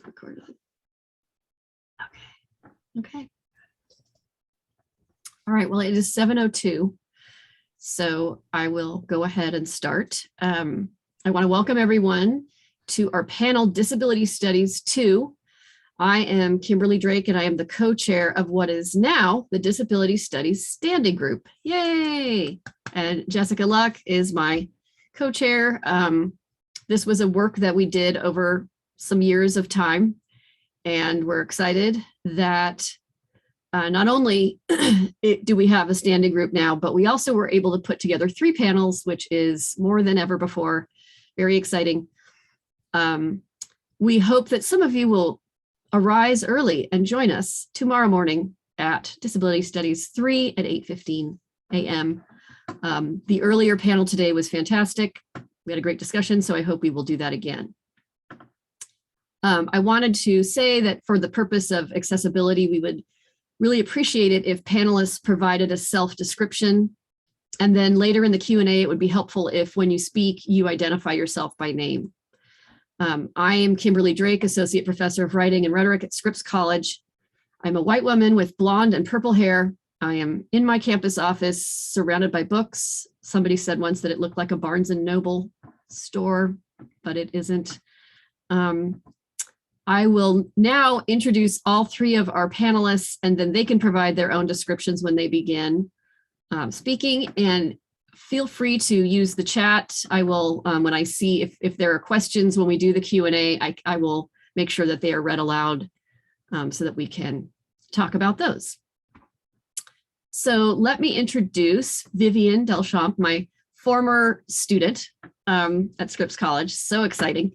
Recorded. Okay. All right, well, it is 7:02, so I will go ahead and start. I want to welcome everyone to our panel Disability Studies 2. I am Kimberly Drake, and I am the co-chair of what is now the Disability Studies Standing Group. Yay! And Jessica Luck is my co-chair. This was a work that we did over some years of time, and we're excited that not only do we have a standing group now, but we also were able to put together 3 panels, which is more than ever before. Very exciting. We hope that some of you will arise early and join us tomorrow morning at Disability Studies 3 at 8:15 a.m. The earlier panel today was fantastic. We had a great discussion, so I hope we will do that again. I wanted to say that for the purpose of accessibility, we would really appreciate it if panelists provided a self-description. And then later in the Q&A, it would be helpful if when you speak, you identify yourself by name. I am Kimberly Drake, Associate Professor of Writing and Rhetoric at Scripps College. I'm a white woman with blonde and purple hair. I am in my campus office, surrounded by books. Somebody said once that it looked like a Barnes and Noble store, but it isn't. I will now introduce all 3 of our panelists, and then they can provide their own descriptions when they begin speaking. And feel free to use the chat. I will, when I see if there are questions when we do the Q&A, I will make sure that they are read aloud so that we can talk about those. So let me introduce Vivian Delchamps, my former student at Scripps College. So exciting.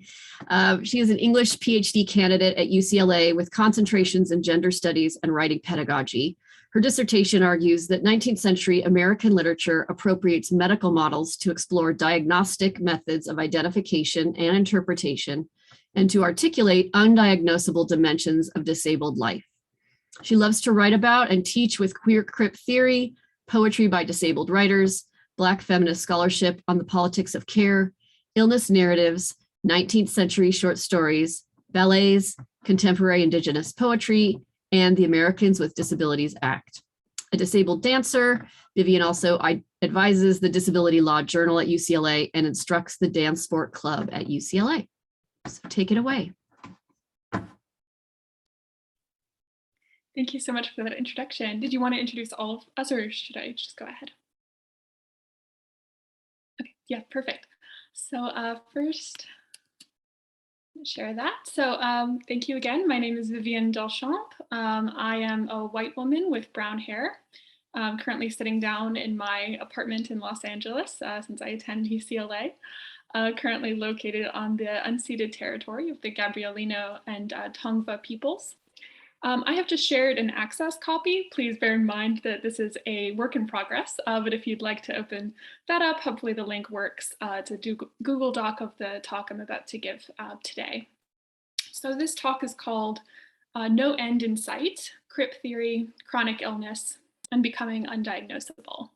She is an English PhD candidate at UCLA with concentrations in gender studies and writing pedagogy. Her dissertation argues that 19th century American literature appropriates medical models to explore diagnostic methods of identification and interpretation and to articulate undiagnosable dimensions of disabled life. She loves to write about and teach with queer crip theory, poetry by disabled writers, Black feminist scholarship on the politics of care, illness narratives, 19th century short stories, ballets, contemporary Indigenous poetry, and the Americans with Disabilities Act. A disabled dancer, Vivian also advises the Disability Law Journal at UCLA and instructs the Dance Sport Club at UCLA. So take it away. Thank you so much for that introduction. Did you want to introduce all of us, or should I just go ahead? Okay, yeah, perfect. So first, share that. So thank you again. My name is Vivian Delchamps. I am a white woman with brown hair. I'm currently sitting down in my apartment in Los Angeles since I attend UCLA. Currently located on the unceded territory of the Gabrielino and Tongva peoples. I have just shared an access copy. Please bear in mind that this is a work in progress, but if you'd like to open that up, hopefully the link works. It's a Google Doc of the talk I'm about to give today. So this talk is called No End in Sight, Crip Theory, Chronic Illness, and Becoming Undiagnosable.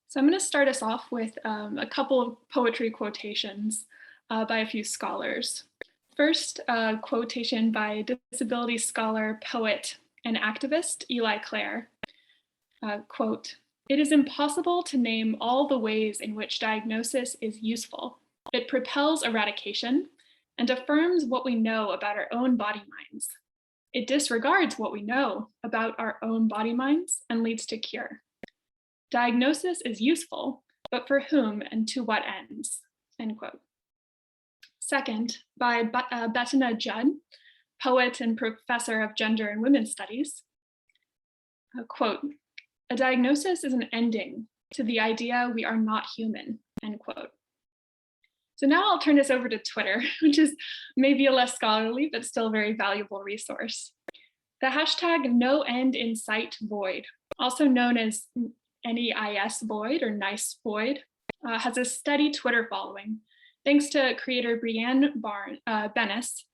So I'm going to start us off with a couple of poetry quotations by a few scholars. First, a quotation by disability scholar, poet, and activist Eli Clare. Quote, "It is impossible to name all the ways in which diagnosis is useful. It propels eradication and affirms what we know about our own body minds. It disregards what we know about our own body minds and leads to cure. Diagnosis is useful, but for whom and to what ends?" End quote. Second, by Bettina Judd, poet and professor of gender and women's studies. Quote, "A diagnosis is an ending to the idea we are not human," end quote. So now I'll turn this over to Twitter, which is maybe a less scholarly, but still very valuable resource. The hashtag #NoEndInSightVoid, also known as NEIS Void or Nice Void, has a steady Twitter following, thanks to creator Brianne Bennis.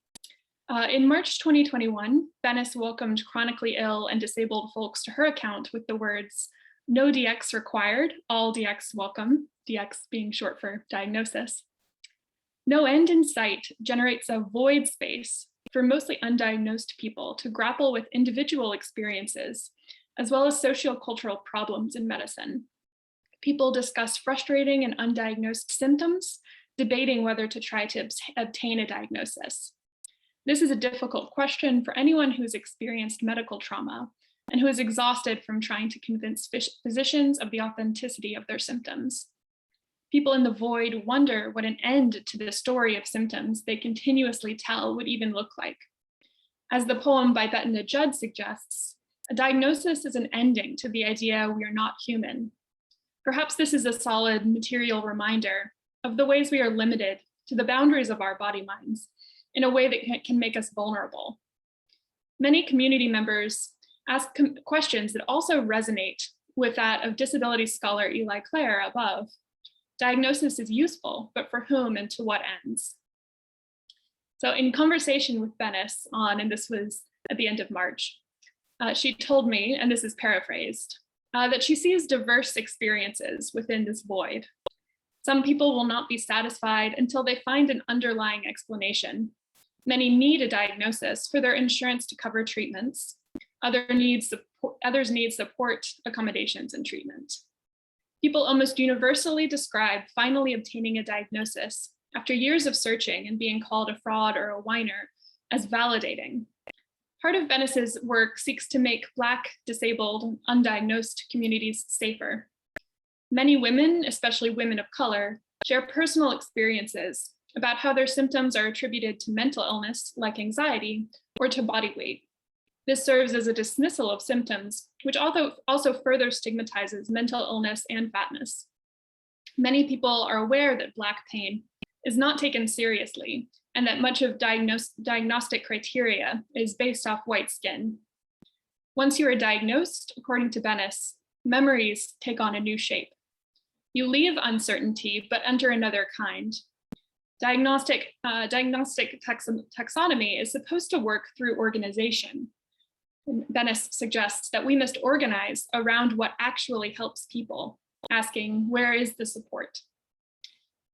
In March 2021, Bennis welcomed chronically ill and disabled folks to her account with the words, "No DX required, all DX welcome," DX being short for diagnosis. No End in Sight generates a void space for mostly undiagnosed people to grapple with individual experiences, as well as sociocultural problems in medicine. People discuss frustrating and undiagnosed symptoms, debating whether to try to obtain a diagnosis. This is a difficult question for anyone who's experienced medical trauma and who is exhausted from trying to convince physicians of the authenticity of their symptoms. People in the void wonder what an end to the story of symptoms they continuously tell would even look like. As the poem by Bettina Judd suggests, a diagnosis is an ending to the idea we are not human. Perhaps this is a solid material reminder of the ways we are limited to the boundaries of our body minds in a way that can make us vulnerable. Many community members ask questions that also resonate with that of disability scholar Eli Clare above. Diagnosis is useful, but for whom and to what ends? So in conversation with Bennis and this was at the end of March, she told me, and this is paraphrased, that she sees diverse experiences within this void. Some people will not be satisfied until they find an underlying explanation. Many need a diagnosis for their insurance to cover treatments. Others need support, accommodations, and treatment. People almost universally describe finally obtaining a diagnosis after years of searching and being called a fraud or a whiner as validating. Part of Bennis's work seeks to make Black, disabled, undiagnosed communities safer. Many women, especially women of color, share personal experiences about how their symptoms are attributed to mental illness like anxiety or to body weight. This serves as a dismissal of symptoms, which also further stigmatizes mental illness and fatness. Many people are aware that Black pain is not taken seriously and that much of diagnostic criteria is based off white skin. Once you are diagnosed, according to Bennis, memories take on a new shape. You leave uncertainty, but enter another kind. Diagnostic taxonomy is supposed to work through organization. Bennis suggests that we must organize around what actually helps people, asking, where is the support?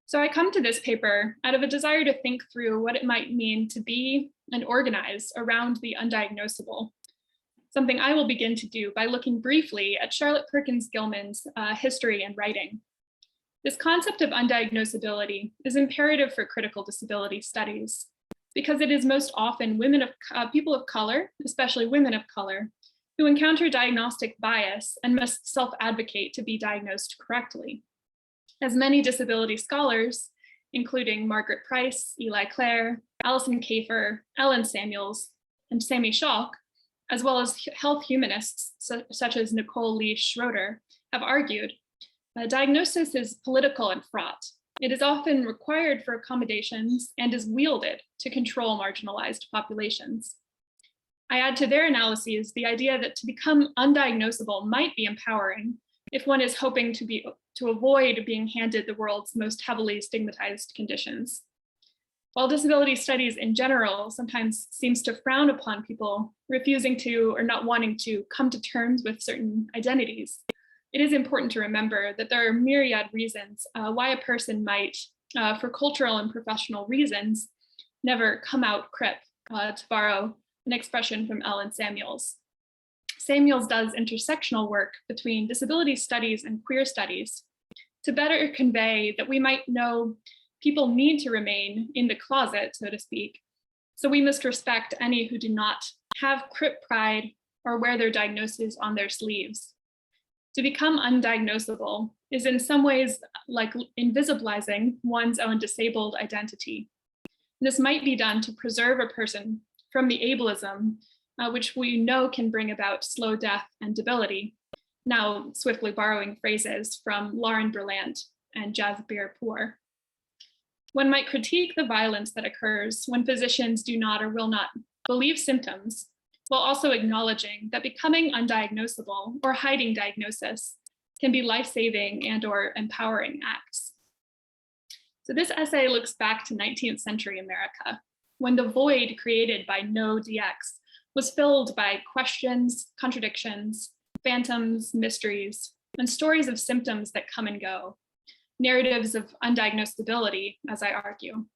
So I come to this paper out of a desire to think through what it might mean to be and organize around the undiagnosable, something I will begin to do by looking briefly at Charlotte Perkins Gilman's history and writing. This concept of undiagnosability is imperative for critical disability studies because it is most often people of color, especially women of color, who encounter diagnostic bias and must self-advocate to be diagnosed correctly. As many disability scholars, including Margaret Price, Eli Clare, Alison Kafer, Ellen Samuels, and Sami Schalk, as well as health humanists such as Nicole Lee Schroeder, have argued, diagnosis is political and fraught. It is often required for accommodations and is wielded to control marginalized populations. I add to their analyses the idea that to become undiagnosable might be empowering if one is hoping to avoid being handed the world's most heavily stigmatized conditions. While disability studies in general sometimes seems to frown upon people refusing to or not wanting to come to terms with certain identities, it is important to remember that there are myriad reasons why a person might, for cultural and professional reasons, never come out crip, to borrow an expression from Ellen Samuels. Samuels does intersectional work between disability studies and queer studies to better convey that we might know people need to remain in the closet, so to speak, so we must respect any who do not have crip pride or wear their diagnosis on their sleeves. To become undiagnosable is in some ways like invisibilizing one's own disabled identity. This might be done to preserve a person from the ableism, which we know can bring about slow death and debility, now swiftly borrowing phrases from Lauren Berlant and Jasbir Poor. One might critique the violence that occurs when physicians do not or will not believe symptoms, while also acknowledging that becoming undiagnosable or hiding diagnosis can be life-saving and or empowering acts. So this essay looks back to 19th century America, when the void created by no DX was filled by questions, contradictions, phantoms, mysteries, and stories of symptoms that come and go, narratives of undiagnosability, as I argue.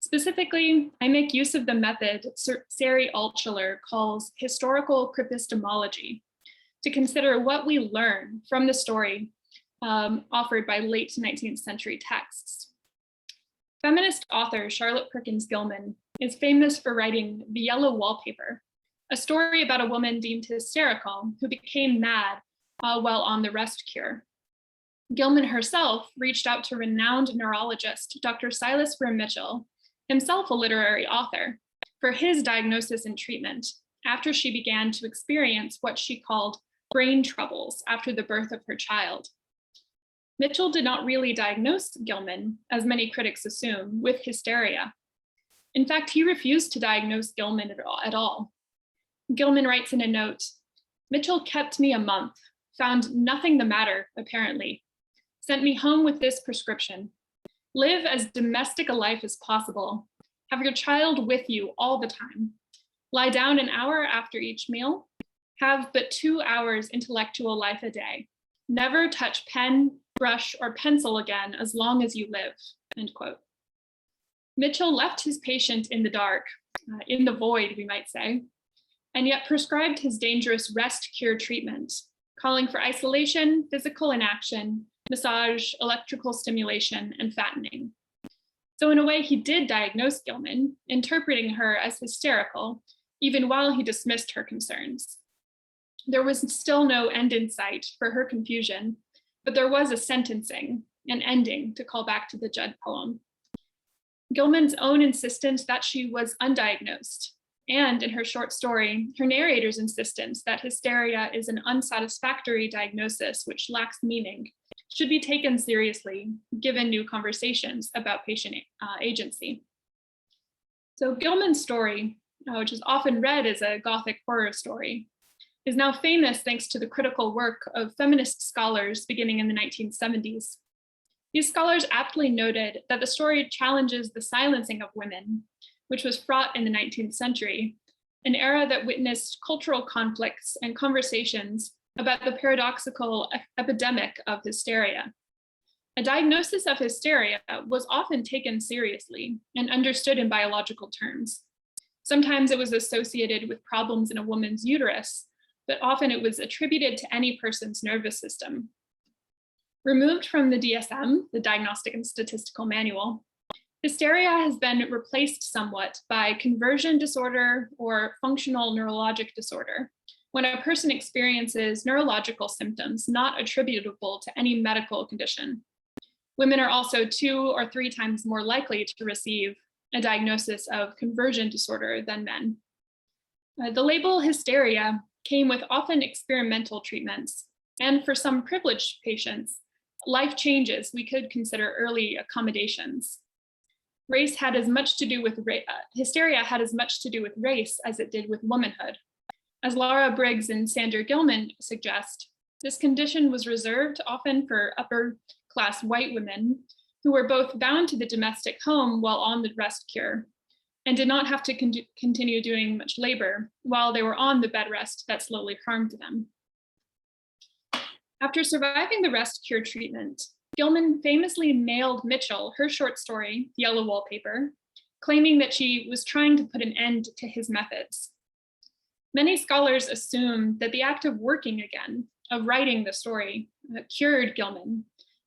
Specifically, I make use of the method Sari Altschuler calls historical cripistemology to consider what we learn from the story offered by late 19th century texts. Feminist author Charlotte Perkins Gilman is famous for writing The Yellow Wallpaper, a story about a woman deemed hysterical who became mad while on the rest cure. Gilman herself reached out to renowned neurologist Dr. Silas Grimm Mitchell, himself a literary author, for his diagnosis and treatment after she began to experience what she called brain troubles after the birth of her child. Mitchell did not really diagnose Gilman, as many critics assume, with hysteria. In fact, he refused to diagnose Gilman at all. Gilman writes in a note, "Mitchell kept me a month, found nothing the matter, apparently, sent me home with this prescription. Live as domestic a life as possible. Have your child with you all the time. Lie down an hour after each meal. Have but 2 hours intellectual life a day. Never touch pen, brush, or pencil again as long as you live," end quote. Mitchell left his patient in the dark, in the void, we might say, and yet prescribed his dangerous rest cure treatment, calling for isolation, physical inaction, massage, electrical stimulation, and fattening. So in a way, he did diagnose Gilman, interpreting her as hysterical, even while he dismissed her concerns. There was still no end in sight for her confusion, but there was a sentencing, an ending to call back to the Judd poem. Gilman's own insistence that she was undiagnosed, and in her short story, her narrator's insistence that hysteria is an unsatisfactory diagnosis which lacks meaning, should be taken seriously, given new conversations about patient agency. So Gilman's story, which is often read as a Gothic horror story, is now famous thanks to the critical work of feminist scholars beginning in the 1970s. These scholars aptly noted that the story challenges the silencing of women, which was fraught in the 19th century, an era that witnessed cultural conflicts and conversations about the paradoxical epidemic of hysteria. A diagnosis of hysteria was often taken seriously and understood in biological terms. Sometimes it was associated with problems in a woman's uterus, but often it was attributed to any person's nervous system. Removed from the DSM, the Diagnostic and Statistical Manual, hysteria has been replaced somewhat by conversion disorder or functional neurologic disorder, when a person experiences neurological symptoms not attributable to any medical condition. Women are also 2 or 3 times more likely to receive a diagnosis of conversion disorder than men. The label hysteria came with often experimental treatments, and for some privileged patients, life changes we could consider early accommodations. Hysteria had as much to do with race as it did with womanhood. As Laura Briggs and Sandra Gilman suggest, this condition was reserved often for upper-class white women who were both bound to the domestic home while on the rest cure and did not have to continue doing much labor while they were on the bed rest that slowly harmed them. After surviving the rest cure treatment, Gilman famously mailed Mitchell her short story, Yellow Wallpaper, claiming that she was trying to put an end to his methods. Many scholars assume that the act of working again, of writing the story, cured Gilman,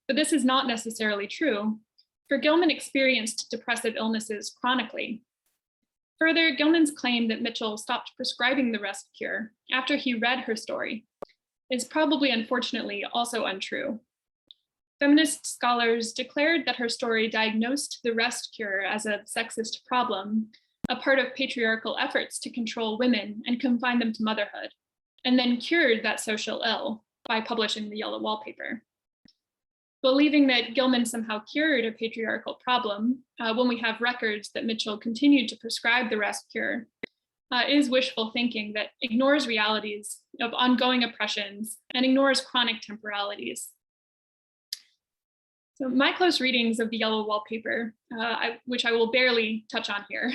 but this is not necessarily true, for Gilman experienced depressive illnesses chronically. Further, Gilman's claim that Mitchell stopped prescribing the rest cure after he read her story is probably, unfortunately, also untrue. Feminist scholars declared that her story diagnosed the rest cure as a sexist problem, a part of patriarchal efforts to control women and confine them to motherhood, and then cured that social ill by publishing the Yellow Wallpaper. Believing that Gilman somehow cured a patriarchal problem when we have records that Mitchell continued to prescribe the rest cure is wishful thinking that ignores realities of ongoing oppressions and ignores chronic temporalities. So my close readings of the Yellow Wallpaper, which I will barely touch on here,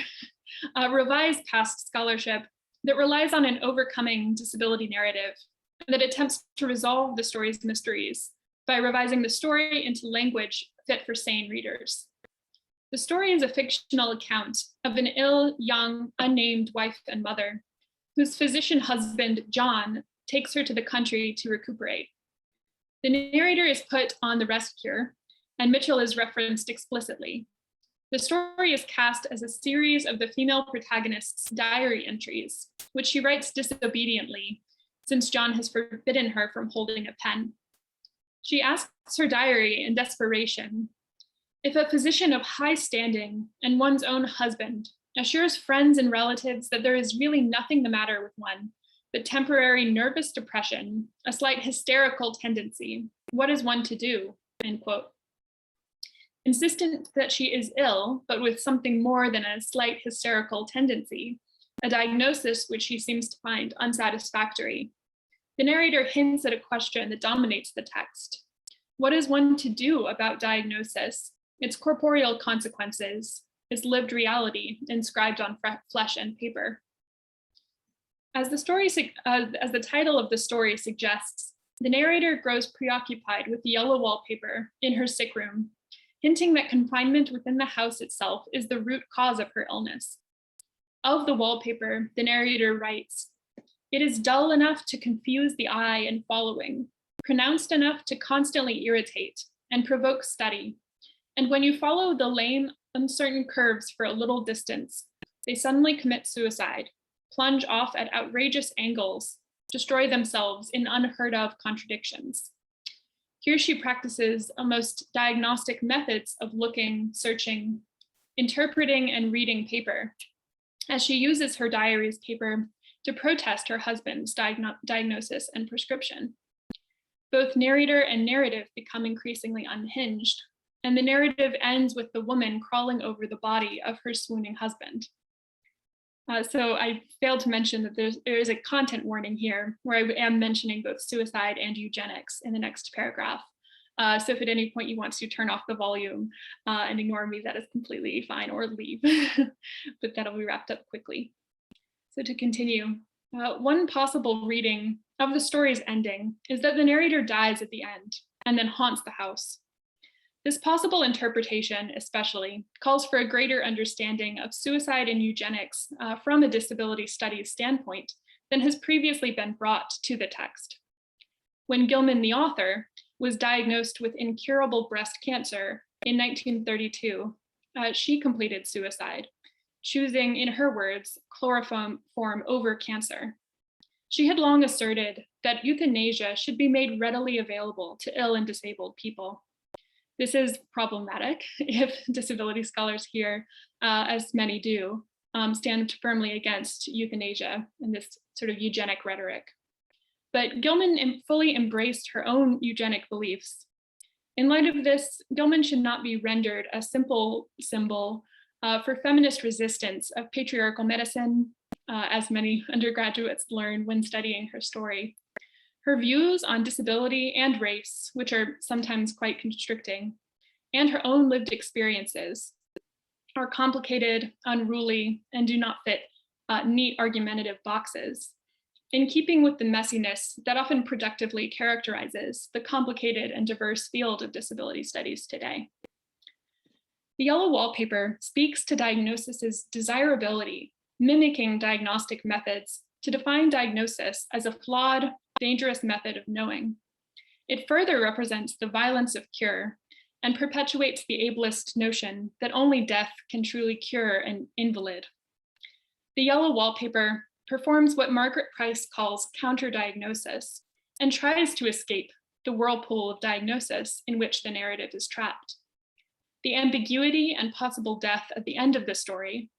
revise past scholarship that relies on an overcoming disability narrative that attempts to resolve the story's mysteries by revising the story into language fit for sane readers. The story is a fictional account of an ill, young, unnamed wife and mother, whose physician husband, John, takes her to the country to recuperate. The narrator is put on the rest cure, and Mitchell is referenced explicitly. The story is cast as a series of the female protagonist's diary entries, which she writes disobediently, since John has forbidden her from holding a pen. She asks her diary in desperation, if a physician of high standing and one's own husband assures friends and relatives that there is really nothing the matter with one, but temporary nervous depression, a slight hysterical tendency, what is one to do, end quote. Insistent that she is ill, but with something more than a slight hysterical tendency, a diagnosis which she seems to find unsatisfactory, the narrator hints at a question that dominates the text. What is one to do about diagnosis, its corporeal consequences, its lived reality inscribed on flesh and paper? As the title of the story suggests, the narrator grows preoccupied with the yellow wallpaper in her sick room, hinting that confinement within the house itself is the root cause of her illness. Of the wallpaper, the narrator writes, "It is dull enough to confuse the eye and following, pronounced enough to constantly irritate and provoke study. And when you follow the lame, uncertain curves for a little distance, they suddenly commit suicide, plunge off at outrageous angles, destroy themselves in unheard of contradictions." Here she practices almost diagnostic methods of looking, searching, interpreting, and reading paper, as she uses her diary's paper to protest her husband's diagnosis and prescription. Both narrator and narrative become increasingly unhinged, and the narrative ends with the woman crawling over the body of her swooning husband. So I failed to mention that there is a content warning here where I am mentioning both suicide and eugenics in the next paragraph. So if at any point you want to turn off the volume and ignore me, that is completely fine, or leave, but that'll be wrapped up quickly. So to continue, one possible reading of the story's ending is that the narrator dies at the end and then haunts the house. This possible interpretation, especially, calls for a greater understanding of suicide and eugenics from a disability studies standpoint than has previously been brought to the text. When Gilman, the author, was diagnosed with incurable breast cancer in 1932, she completed suicide, choosing, in her words, chloroform over cancer. She had long asserted that euthanasia should be made readily available to ill and disabled people. This is problematic if disability scholars here, as many do, stand firmly against euthanasia and this sort of eugenic rhetoric. But Gilman fully embraced her own eugenic beliefs. In light of this, Gilman should not be rendered a simple symbol for feminist resistance of patriarchal medicine, as many undergraduates learn when studying her story. Her views on disability and race, which are sometimes quite constricting, and her own lived experiences are complicated, unruly, and do not fit neat argumentative boxes, in keeping with the messiness that often productively characterizes the complicated and diverse field of disability studies today. The yellow wallpaper speaks to diagnosis's desirability, mimicking diagnostic methods to define diagnosis as a flawed, dangerous method of knowing. It further represents the violence of cure and perpetuates the ableist notion that only death can truly cure an invalid. The yellow wallpaper performs what Margaret Price calls counter-diagnosis and tries to escape the whirlpool of diagnosis in which the narrative is trapped. The ambiguity and possible death at the end of the story,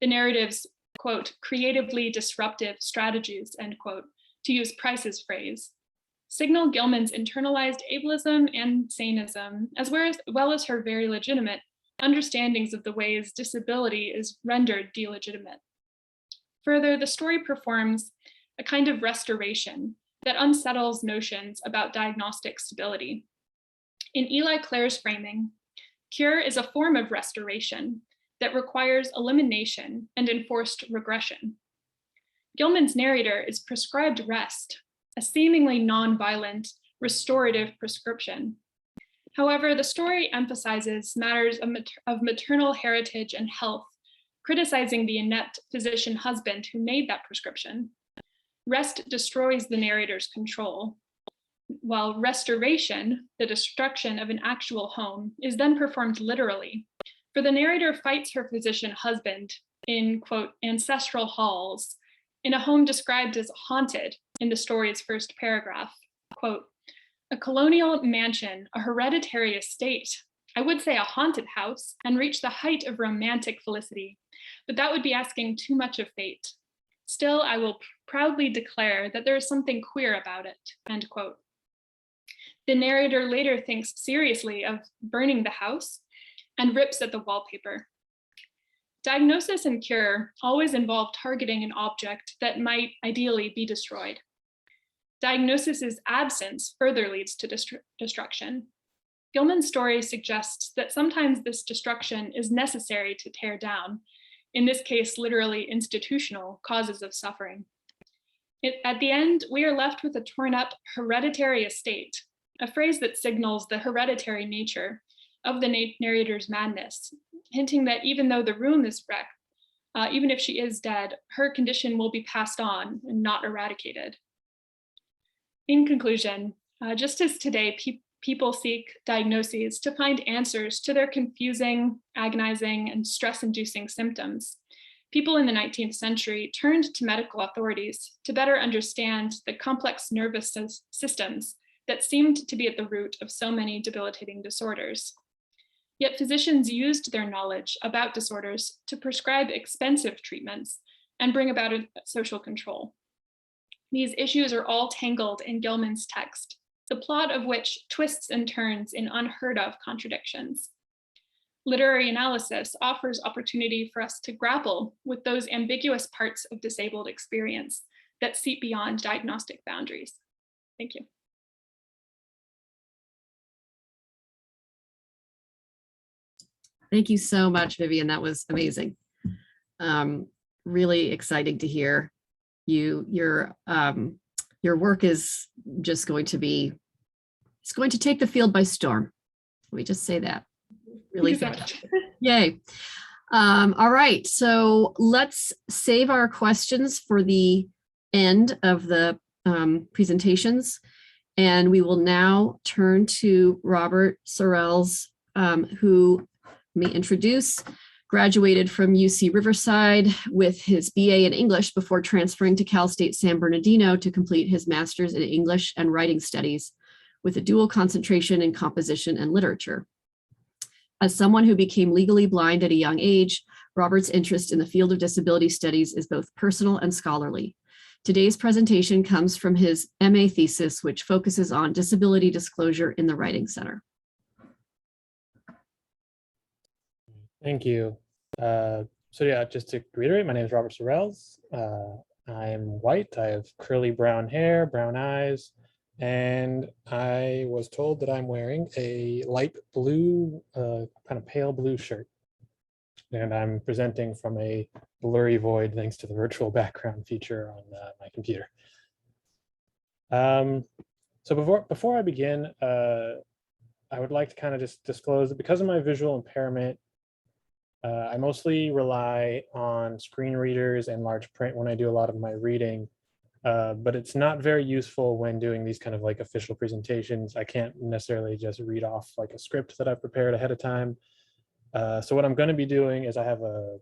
the narrative's, quote, creatively disruptive strategies, end quote, to use Price's phrase, signal Gilman's internalized ableism and sanism, as well as her very legitimate understandings of the ways disability is rendered delegitimate. Further, the story performs a kind of restoration that unsettles notions about diagnostic stability. In Eli Clare's framing, cure is a form of restoration that requires elimination and enforced regression. Gilman's narrator is prescribed rest, a seemingly non-violent restorative prescription. However, the story emphasizes matters of maternal heritage and health, criticizing the inept physician husband who made that prescription. Rest destroys the narrator's control, while restoration, the destruction of an actual home, is then performed literally. For the narrator fights her physician husband in, quote, ancestral halls, in a home described as haunted in the story's first paragraph. Quote, a colonial mansion, a hereditary estate, I would say a haunted house, and reach the height of romantic felicity, but that would be asking too much of fate. Still, I will proudly declare that there is something queer about it, end quote. The narrator later thinks seriously of burning the house and rips at the wallpaper. Diagnosis and cure always involve targeting an object that might ideally be destroyed. Diagnosis's absence further leads to destruction. Gilman's story suggests that sometimes this destruction is necessary to tear down, in this case, literally institutional causes of suffering. At the end, we are left with a torn up hereditary estate, a phrase that signals the hereditary nature of the narrator's madness, hinting that even though the room is wrecked, even if she is dead, her condition will be passed on and not eradicated. In conclusion, just as today people seek diagnoses to find answers to their confusing, agonizing, and stress-inducing symptoms, people in the 19th century turned to medical authorities to better understand the complex nervous systems that seemed to be at the root of so many debilitating disorders. Yet physicians used their knowledge about disorders to prescribe expensive treatments and bring about a social control. These issues are all tangled in Gilman's text, the plot of which twists and turns in unheard of contradictions. Literary analysis offers opportunity for us to grapple with those ambiguous parts of disabled experience that seep beyond diagnostic boundaries. Thank you. Thank you so much, Vivian. That was amazing. Really exciting to hear. Your work is just going to be, it's going to take the field by storm. Let me just say that. Really fantastic. Yay. All right, so let's save our questions for the end of the presentations. And we will now turn to Robert Sorrells, who let me introduce, graduated from UC Riverside with his BA in English before transferring to Cal State San Bernardino to complete his master's in English and Writing Studies with a dual concentration in composition and literature. As someone who became legally blind at a young age, Robert's interest in the field of disability studies is both personal and scholarly. Today's presentation comes from his MA thesis, which focuses on disability disclosure in the Writing Center. Thank you. So yeah, just to reiterate, my name is Robert Sorrells. I'm white. I have curly brown hair, brown eyes, and I was told that I'm wearing a light blue, kind of pale blue shirt. And I'm presenting from a blurry void thanks to the virtual background feature on my computer. So before I begin, I would like to kind of just disclose that because of my visual impairment, I mostly rely on screen readers and large print when I do a lot of my reading, but it's not very useful when doing these kind of like official presentations. I can't necessarily just read off like a script that I've prepared ahead of time. So what I'm going to be doing is I have a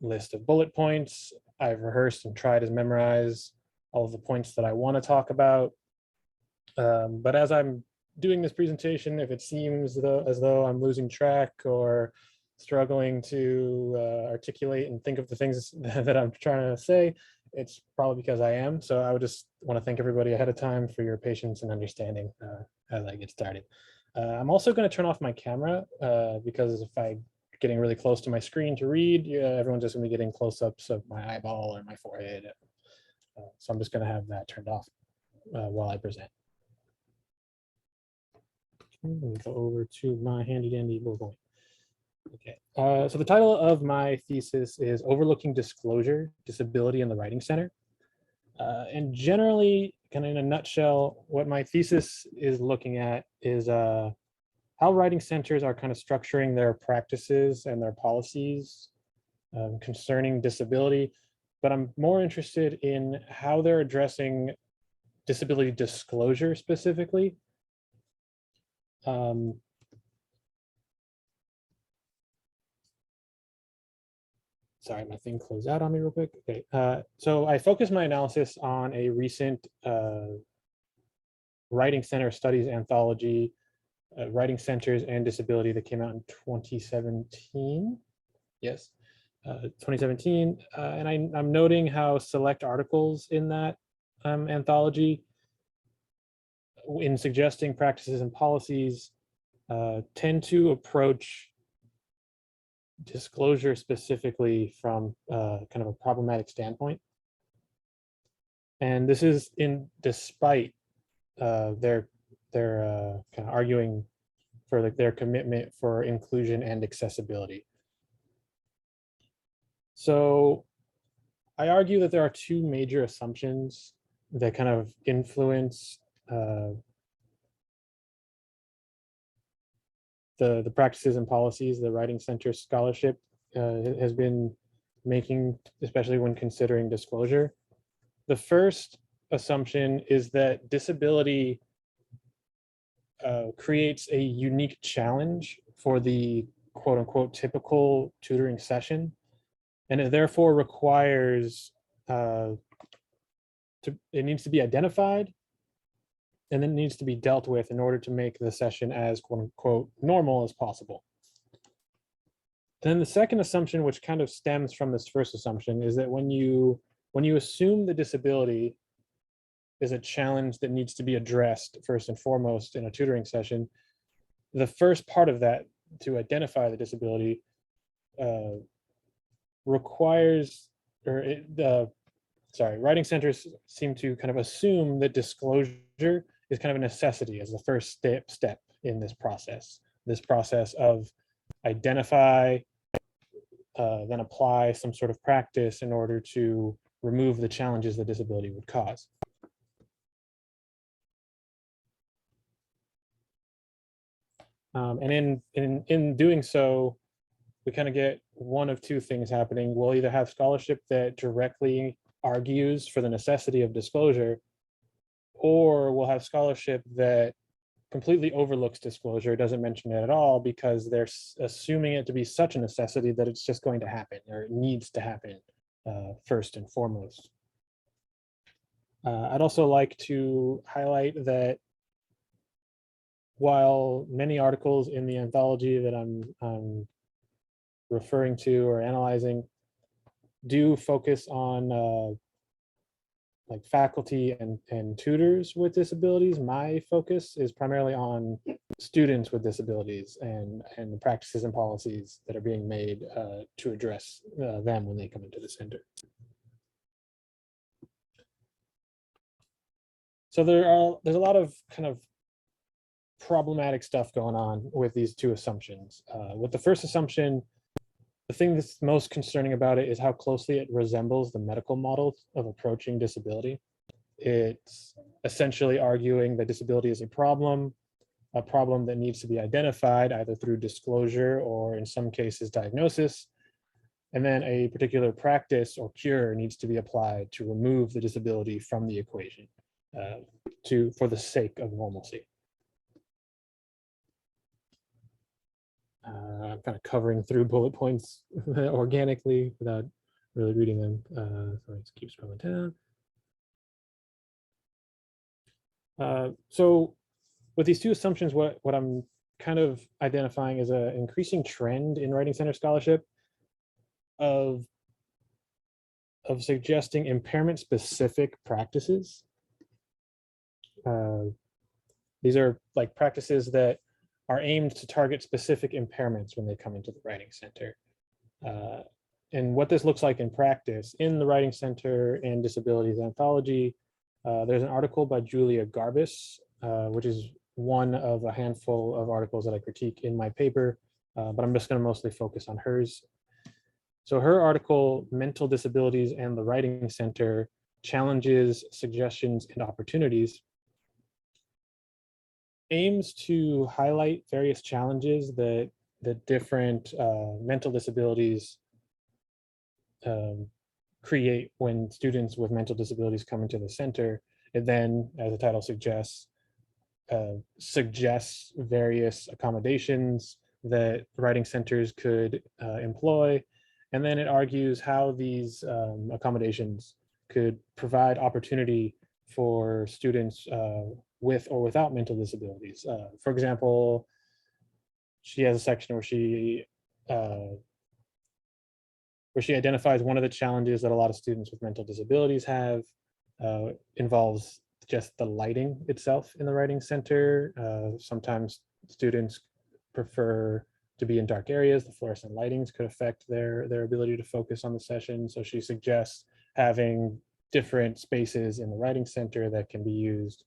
list of bullet points. I've rehearsed and tried to memorize all of the points that I want to talk about. But as I'm doing this presentation, if it seems as though I'm losing track or struggling to articulate and think of the things that I'm trying to say, it's probably because I am. So I would just want to thank everybody ahead of time for your patience and understanding as I get started. I'm also going to turn off my camera because if I'm getting really close to my screen to read, everyone's just going to be getting close-ups of my eyeball or my forehead. So I'm just going to have that turned off while I present. Let me go over to my handy-dandy bullpoint. Okay, so the title of my thesis is Overlooking Disclosure, Disability in the Writing Center. And generally, kind of in a nutshell, what my thesis is looking at is how writing centers are kind of structuring their practices and their policies concerning disability, but I'm more interested in how they're addressing disability disclosure specifically. Sorry, my thing closed out on me real quick. Okay, so I focused my analysis on a recent Writing Center Studies anthology, Writing Centers and Disability, that came out in 2017. Yes, 2017. And I'm noting how select articles in that anthology, in suggesting practices and policies, tend to approach disclosure specifically from kind of a problematic standpoint. And this is despite their kind of arguing for their commitment for inclusion and accessibility. So I argue that there are two major assumptions that kind of influence the practices and policies the Writing Center Scholarship has been making, especially when considering disclosure. The first assumption is that disability creates a unique challenge for the quote unquote typical tutoring session, and it therefore requires it needs to be identified, and then it needs to be dealt with in order to make the session as quote unquote normal as possible. Then the second assumption, which kind of stems from this first assumption, is that when you assume the disability is a challenge that needs to be addressed first and foremost in a tutoring session, the first part of that, to identify the disability, requires, writing centers seem to kind of assume that disclosure is kind of a necessity as the first step in this process of identify, then apply some sort of practice in order to remove the challenges the disability would cause. And in doing so, we kind of get one of two things happening. We'll either have scholarship that directly argues for the necessity of disclosure, or we'll have scholarship that completely overlooks disclosure, doesn't mention it at all, because they're assuming it to be such a necessity that it's just going to happen, or it needs to happen first and foremost. I'd also like to highlight that while many articles in the anthology that I'm referring to or analyzing do focus on like faculty and tutors with disabilities, my focus is primarily on students with disabilities and the practices and policies that are being made to address them when they come into the center. So there's a lot of kind of problematic stuff going on with these two assumptions. With the first assumption, the thing that's most concerning about it is how closely it resembles the medical models of approaching disability. It's essentially arguing that disability is a problem that needs to be identified either through disclosure or in some cases diagnosis, and then a particular practice or cure needs to be applied to remove the disability from the equation for the sake of normalcy. I'm kind of covering through bullet points organically without really reading them. So let's keep scrolling down. So with these two assumptions, what I'm kind of identifying is an increasing trend in Writing Center scholarship of suggesting impairment-specific practices. These are like practices that are aimed to target specific impairments when they come into the Writing Center. And what this looks like in practice in the Writing Center and Disabilities Anthology, there's an article by Julia Garbus, which is one of a handful of articles that I critique in my paper, but I'm just going to mostly focus on hers. So her article, Mental Disabilities and the Writing Center, Challenges, Suggestions, and Opportunities, aims to highlight various challenges that different mental disabilities create when students with mental disabilities come into the center. It then, as the title suggests various accommodations that writing centers could employ. And then it argues how these accommodations could provide opportunity for students with or without mental disabilities. For example, she has a section where she identifies one of the challenges that a lot of students with mental disabilities have involves just the lighting itself in the writing center. Sometimes students prefer to be in dark areas. The fluorescent lightings could affect their ability to focus on the session. So she suggests having different spaces in the writing center that can be used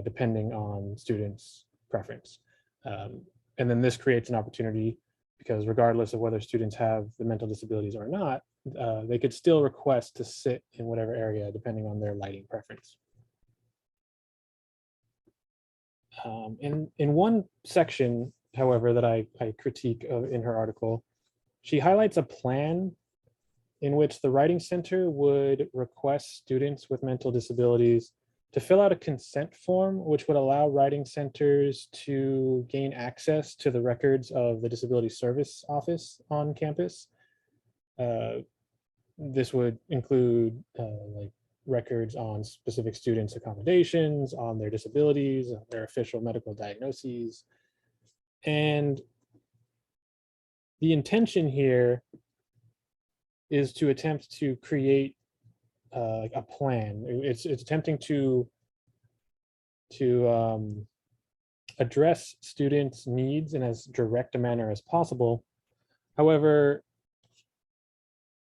depending on students' preference. And then this creates an opportunity because regardless of whether students have the mental disabilities or not, they could still request to sit in whatever area depending on their lighting preference. In one section, however, that I critique in her article, she highlights a plan in which the writing center would request students with mental disabilities to fill out a consent form, which would allow writing centers to gain access to the records of the Disability Service Office on campus. This would include like records on specific students' accommodations, on their disabilities, their official medical diagnoses. And the intention here is to attempt to create a plan. It's attempting to address students' needs in as direct a manner as possible. However,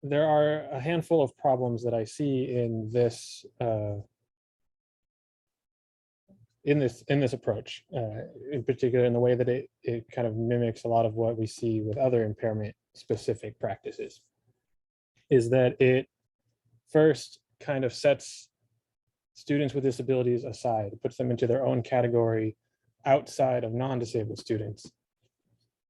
there are a handful of problems that I see in this approach, in particular in the way that it kind of mimics a lot of what we see with other impairment-specific practices, is that it first kind of sets students with disabilities aside, puts them into their own category outside of non-disabled students.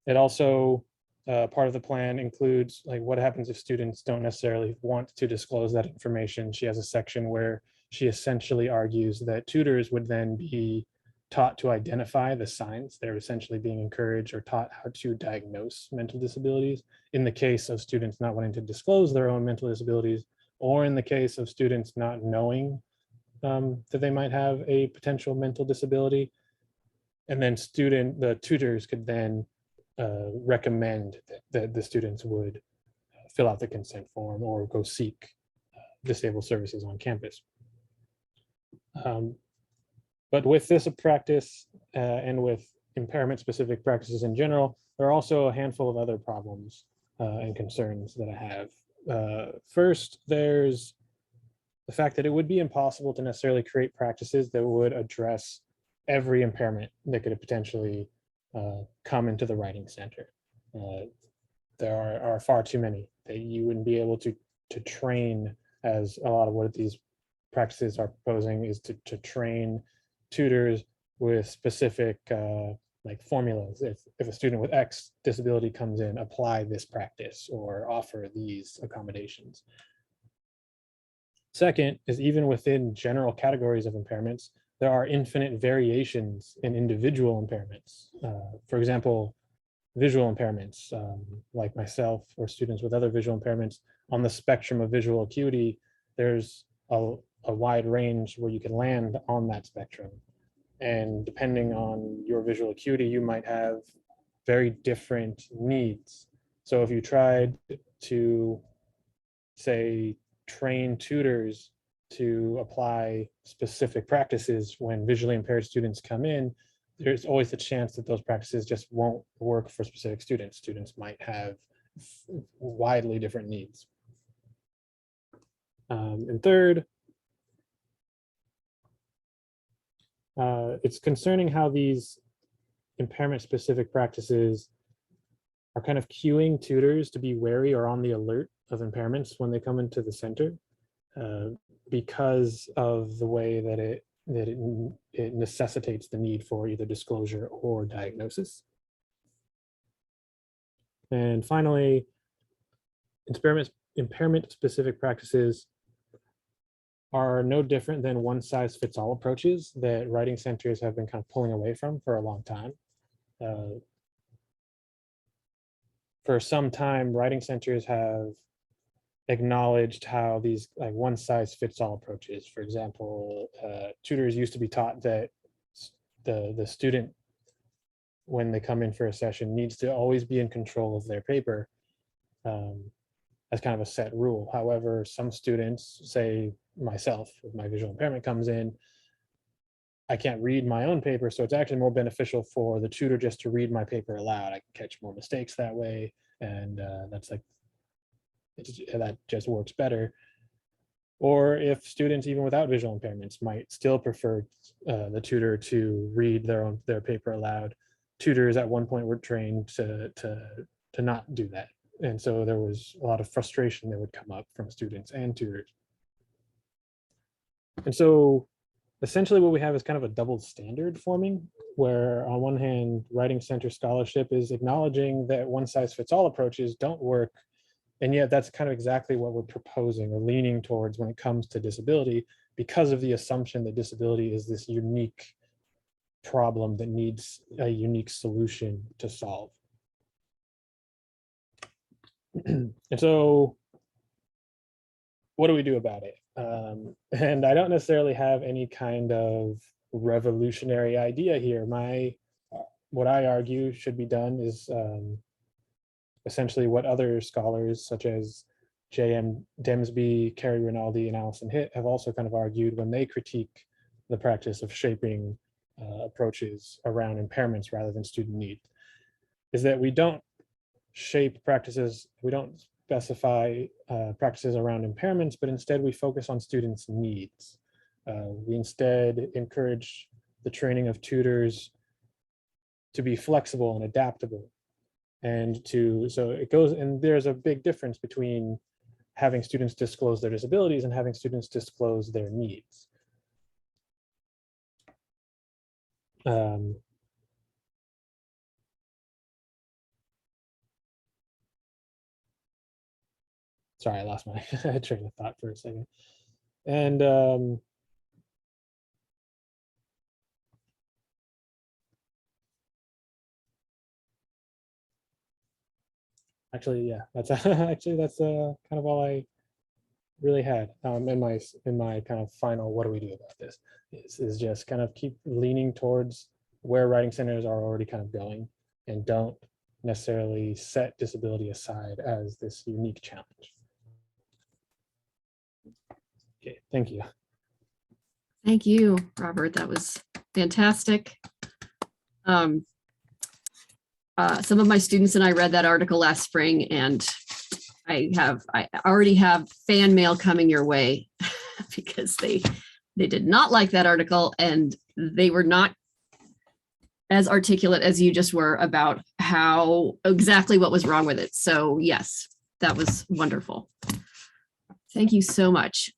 It also, part of the plan includes like what happens if students don't necessarily want to disclose that information. She has a section where she essentially argues that tutors would then be taught to identify the signs. They're essentially being encouraged or taught how to diagnose mental disabilities in the case of students not wanting to disclose their own mental disabilities, or in the case of students not knowing that they might have a potential mental disability. And then the tutors could then recommend that the students would fill out the consent form or go seek disabled services on campus. But with this practice and with impairment-specific practices in general, there are also a handful of other problems and concerns that I have. First, there's the fact that it would be impossible to necessarily create practices that would address every impairment that could potentially come into the writing center. There are far too many that you wouldn't be able to train, as a lot of what these practices are proposing is to train tutors with specific like formulas. If a student with X disability comes in, apply this practice or offer these accommodations. Second is even within general categories of impairments, there are infinite variations in individual impairments. For example, visual impairments, like myself or students with other visual impairments, on the spectrum of visual acuity, there's a wide range where you can land on that spectrum. And depending on your visual acuity, you might have very different needs. So if you tried to, say, train tutors to apply specific practices when visually impaired students come in, there's always a chance that those practices just won't work for specific students. Students might have widely different needs. And third, it's concerning how these impairment-specific practices are kind of cueing tutors to be wary or on the alert of impairments when they come into the center, because of the way that it necessitates the need for either disclosure or diagnosis. And finally, impairment-specific practices are no different than one-size-fits-all approaches that writing centers have been kind of pulling away from for a long time. For some time, writing centers have acknowledged how these like one-size-fits-all approaches, for example, tutors used to be taught that the student, when they come in for a session, needs to always be in control of their paper as kind of a set rule. However, some students, say myself, if my visual impairment comes in, I can't read my own paper, so it's actually more beneficial for the tutor just to read my paper aloud. I can catch more mistakes that way, and that just works better. Or if students, even without visual impairments, might still prefer the tutor to read their paper aloud, tutors at one point were trained to not do that. And so there was a lot of frustration that would come up from students and tutors. And so essentially what we have is kind of a double standard forming, where on one hand, writing center scholarship is acknowledging that one-size-fits-all approaches don't work. And yet that's kind of exactly what we're proposing or leaning towards when it comes to disability, because of the assumption that disability is this unique problem that needs a unique solution to solve. And so what do we do about it? And I don't necessarily have any kind of revolutionary idea here. What I argue should be done is essentially what other scholars such as J.M. Demsby, Carrie Rinaldi, and Allison Hitt have also kind of argued when they critique the practice of shaping approaches around impairments rather than student need, is that we don't shape practices, we don't specify practices around impairments, but instead we focus on students' needs. We instead encourage the training of tutors to be flexible and adaptable, and so it goes, and there's a big difference between having students disclose their disabilities and having students disclose their needs. Sorry, I lost my train of thought for a second. And actually, yeah, that's actually that's kind of all I really had in my kind of final what do we do about this is just kind of keep leaning towards where writing centers are already kind of going, and don't necessarily set disability aside as this unique challenge. Okay, thank you. Thank you, Robert. That was fantastic. Some of my students and I read that article last spring, and I already have fan mail coming your way because they did not like that article, and they were not as articulate as you just were about how exactly what was wrong with it. So yes, that was wonderful. Thank you so much.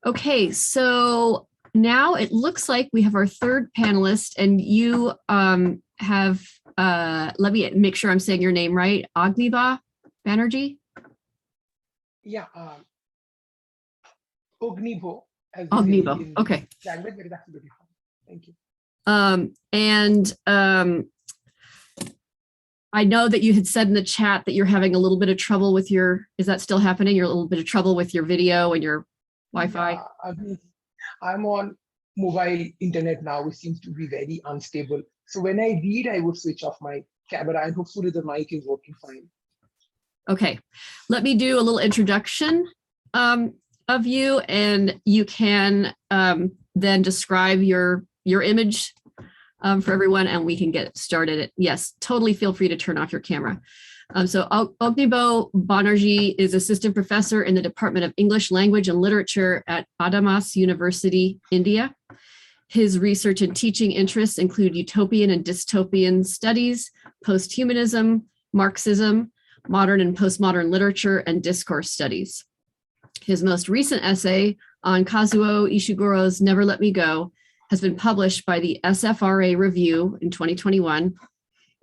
Okay, so now it looks like we have our third panelist, and you have, let me make sure I'm saying your name right, Agnibha Banerjee? Yeah, Agnibha. Agnibha, okay. Language, but it's absolutely fine. Thank you. I know that you had said in the chat that you're having a little bit of trouble with your, is that still happening? You're a little bit of trouble with your video and your Wi-Fi? Yeah, I'm on mobile internet now, which seems to be very unstable. So when I read, I would switch off my camera, and hopefully the mic is working fine. Okay, let me do a little introduction of you, and you can then describe your image for everyone, and we can get started. Yes, totally feel free to turn off your camera. So Agnibha Banerjee is assistant professor in the Department of English Language and Literature at Adamas University, India. His research and teaching interests include utopian and dystopian studies, posthumanism, Marxism, modern and postmodern literature, and discourse studies. His most recent essay on Kazuo Ishiguro's Never Let Me Go has been published by the SFRA Review in 2021,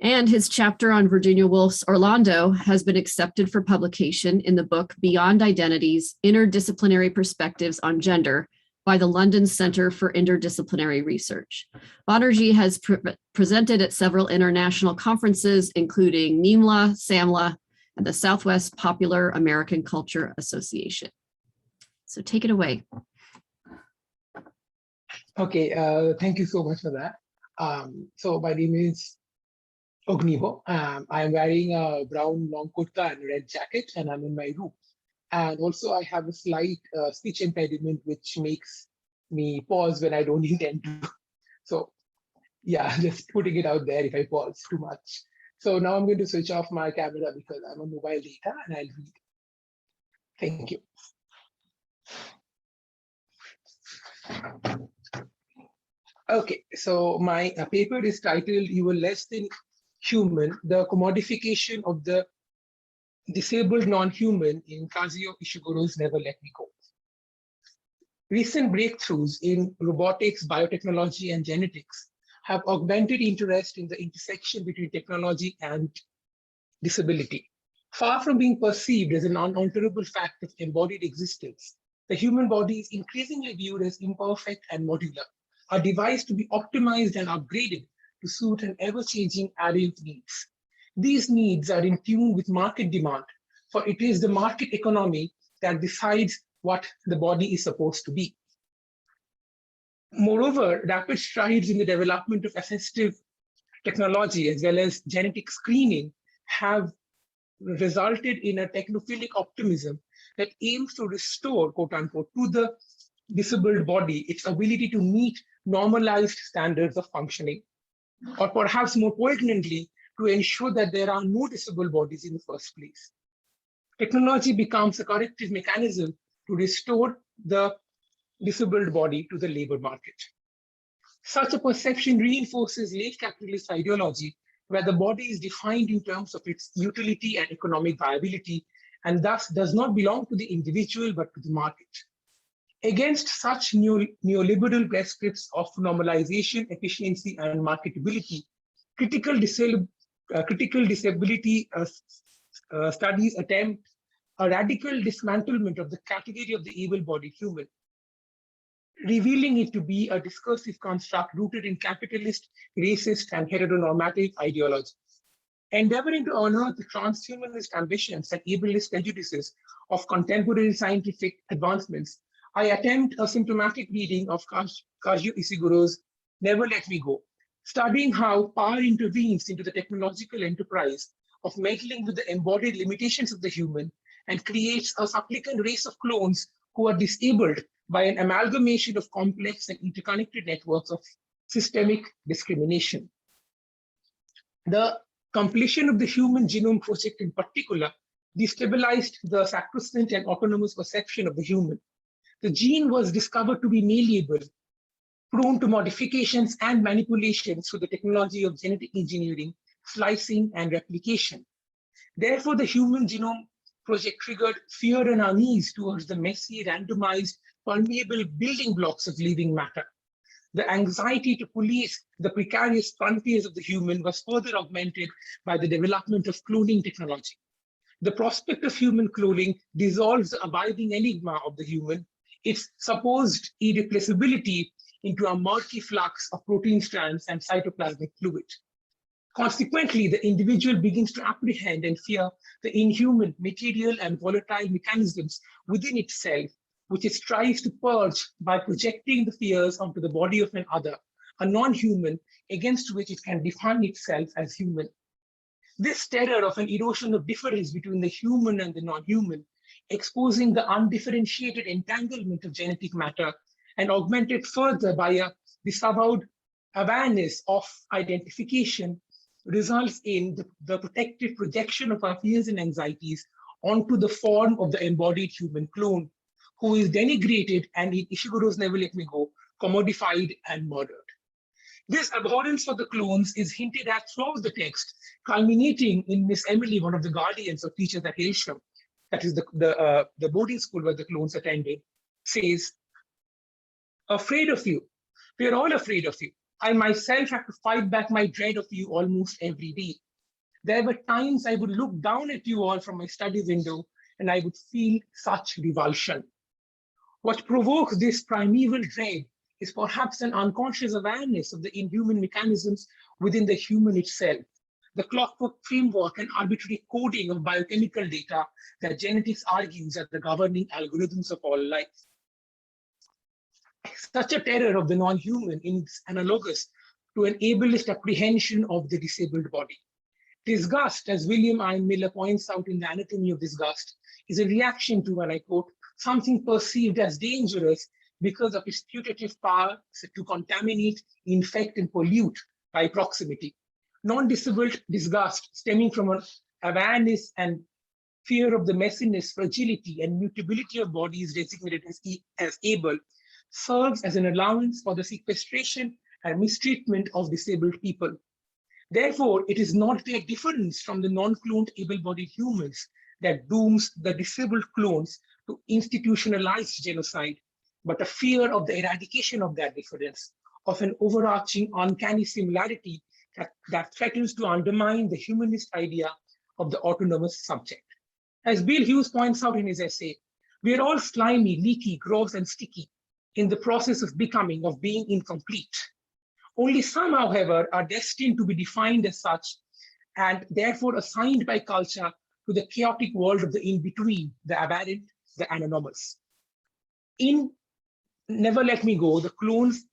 and his chapter on Virginia Woolf's Orlando has been accepted for publication in the book Beyond Identities, Interdisciplinary Perspectives on Gender by the London Centre for Interdisciplinary Research. Banerjee has presented at several international conferences, including NIMLA, SAMLA, and the Southwest Popular American Culture Association. So take it away. Okay, thank you so much for that. So my name is Agnibha. I am wearing a brown long kurta and red jacket, and I'm in my room. And also I have a slight speech impediment, which makes me pause when I don't intend to. So yeah, just putting it out there if I pause too much. So now I'm going to switch off my camera because I'm on mobile data and I'll read. Thank you. Okay, so my paper is titled "You Were Less Than Human, the Commodification of the Disabled Non-Human in Kazuo Ishiguro's Never Let Me Go." Recent breakthroughs in robotics, biotechnology, and genetics have augmented interest in the intersection between technology and disability. Far from being perceived as an unalterable fact of embodied existence, the human body is increasingly viewed as imperfect and modular, a device to be optimized and upgraded to suit an ever-changing array of needs. These needs are in tune with market demand, for it is the market economy that decides what the body is supposed to be. Moreover, rapid strides in the development of assistive technology as well as genetic screening have resulted in a technophilic optimism that aims to restore, quote unquote, to the disabled body its ability to meet normalized standards of functioning, or perhaps more poignantly, to ensure that there are no disabled bodies in the first place. Technology becomes a corrective mechanism to restore the disabled body to the labor market. Such a perception reinforces late capitalist ideology, where the body is defined in terms of its utility and economic viability, and thus does not belong to the individual but to the market. Against such neoliberal prescripts of normalization, efficiency, and marketability, critical disability studies attempt a radical dismantlement of the category of the able-bodied human, revealing it to be a discursive construct rooted in capitalist, racist, and heteronormative ideologies. Endeavoring to unearth the transhumanist ambitions and ableist prejudices of contemporary scientific advancements, I attempt a symptomatic reading of Kazuo Ishiguro's Never Let Me Go, studying how power intervenes into the technological enterprise of meddling with the embodied limitations of the human and creates a supplicant race of clones who are disabled by an amalgamation of complex and interconnected networks of systemic discrimination. The completion of the Human Genome Project in particular destabilized the sacrosanct and autonomous perception of the human. The gene was discovered to be malleable, prone to modifications and manipulations through the technology of genetic engineering, slicing, and replication. Therefore, the Human Genome Project triggered fear and unease towards the messy, randomized, permeable building blocks of living matter. The anxiety to police the precarious frontiers of the human was further augmented by the development of cloning technology. The prospect of human cloning dissolves the abiding enigma of the human, its supposed irreplaceability, into a murky flux of protein strands and cytoplasmic fluid. Consequently, the individual begins to apprehend and fear the inhuman, material, and volatile mechanisms within itself, which it strives to purge by projecting the fears onto the body of another, a non-human, against which it can define itself as human. This terror of an erosion of difference between the human and the non-human, exposing the undifferentiated entanglement of genetic matter, and augmented further by a disavowed awareness of identification, results in the protective projection of our fears and anxieties onto the form of the embodied human clone, who is denigrated and, in Ishiguro's Never Let Me Go, commodified and murdered. This abhorrence for the clones is hinted at throughout the text, culminating in Miss Emily, one of the guardians or teachers at Hailsham, that is the boarding school where the clones attended, says, afraid of you. We are all afraid of you. I myself have to fight back my dread of you almost every day. There were times I would look down at you all from my study window and I would feel such revulsion. What provokes this primeval dread is perhaps an unconscious awareness of the inhuman mechanisms within the human itself, the clockwork framework and arbitrary coding of biochemical data that genetics argues are the governing algorithms of all life. Such a terror of the non-human is analogous to an ableist apprehension of the disabled body. Disgust, as William I. Miller points out in The Anatomy of Disgust, is a reaction to, and I quote, something perceived as dangerous because of its putative power to contaminate, infect, and pollute by proximity. Non-disabled disgust stemming from an awareness and fear of the messiness, fragility, and mutability of bodies designated as able serves as an allowance for the sequestration and mistreatment of disabled people. Therefore, it is not their difference from the non-cloned able-bodied humans that dooms the disabled clones to institutionalized genocide, but a fear of the eradication of that difference, of an overarching uncanny similarity that threatens to undermine the humanist idea of the autonomous subject. As Bill Hughes points out in his essay, we are all slimy, leaky, gross, and sticky in the process of becoming, of being incomplete. Only some, however, are destined to be defined as such and therefore assigned by culture to the chaotic world of the in-between, the aberrant, the anomalous. In Never Let Me Go, the clones,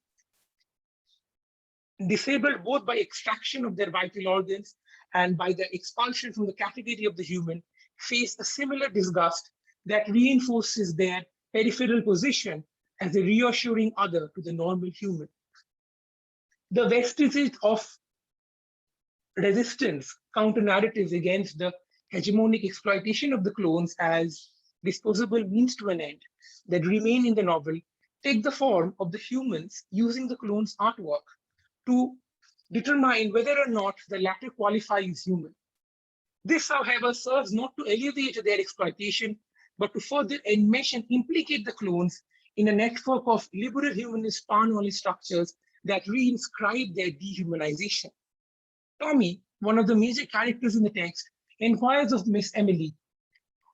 disabled both by extraction of their vital organs and by the expulsion from the category of the human, face a similar disgust that reinforces their peripheral position as a reassuring other to the normal human. The vestiges of resistance, counter-narratives against the hegemonic exploitation of the clones as disposable means to an end that remain in the novel take the form of the humans using the clones' artwork to determine whether or not the latter qualifies human. This, however, serves not to alleviate their exploitation, but to further enmesh and implicate the clones in a network of liberal humanist pan-knowledge structures that reinscribe their dehumanization. Tommy, one of the major characters in the text, inquires of Miss Emily,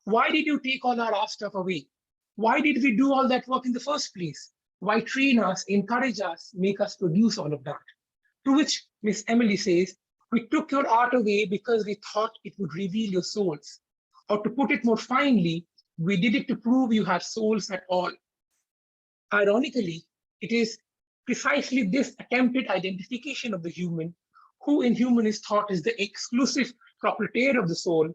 why did you take all our stuff away? Why did we do all that work in the first place? Why train us, encourage us, make us produce all of that? To which Miss Emily says, we took your art away because we thought it would reveal your souls. Or to put it more finely, we did it to prove you have souls at all. Ironically, it is precisely this attempted identification of the human, who in humanist thought is the exclusive proprietor of the soul,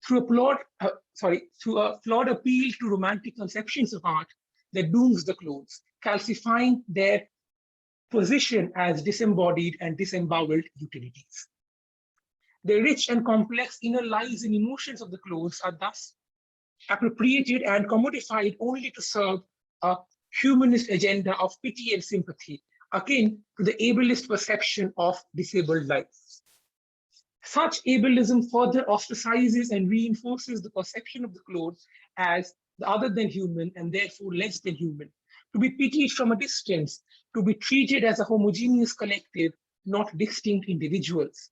through a flawed appeal to romantic conceptions of art that dooms the clones, calcifying their position as disembodied and disemboweled utilities. The rich and complex inner lives and emotions of the clones are thus appropriated and commodified only to serve a humanist agenda of pity and sympathy, akin to the ableist perception of disabled life. Such ableism further ostracizes and reinforces the perception of the clone as the other than human and therefore less than human, to be pitied from a distance, to be treated as a homogeneous collective, not distinct individuals.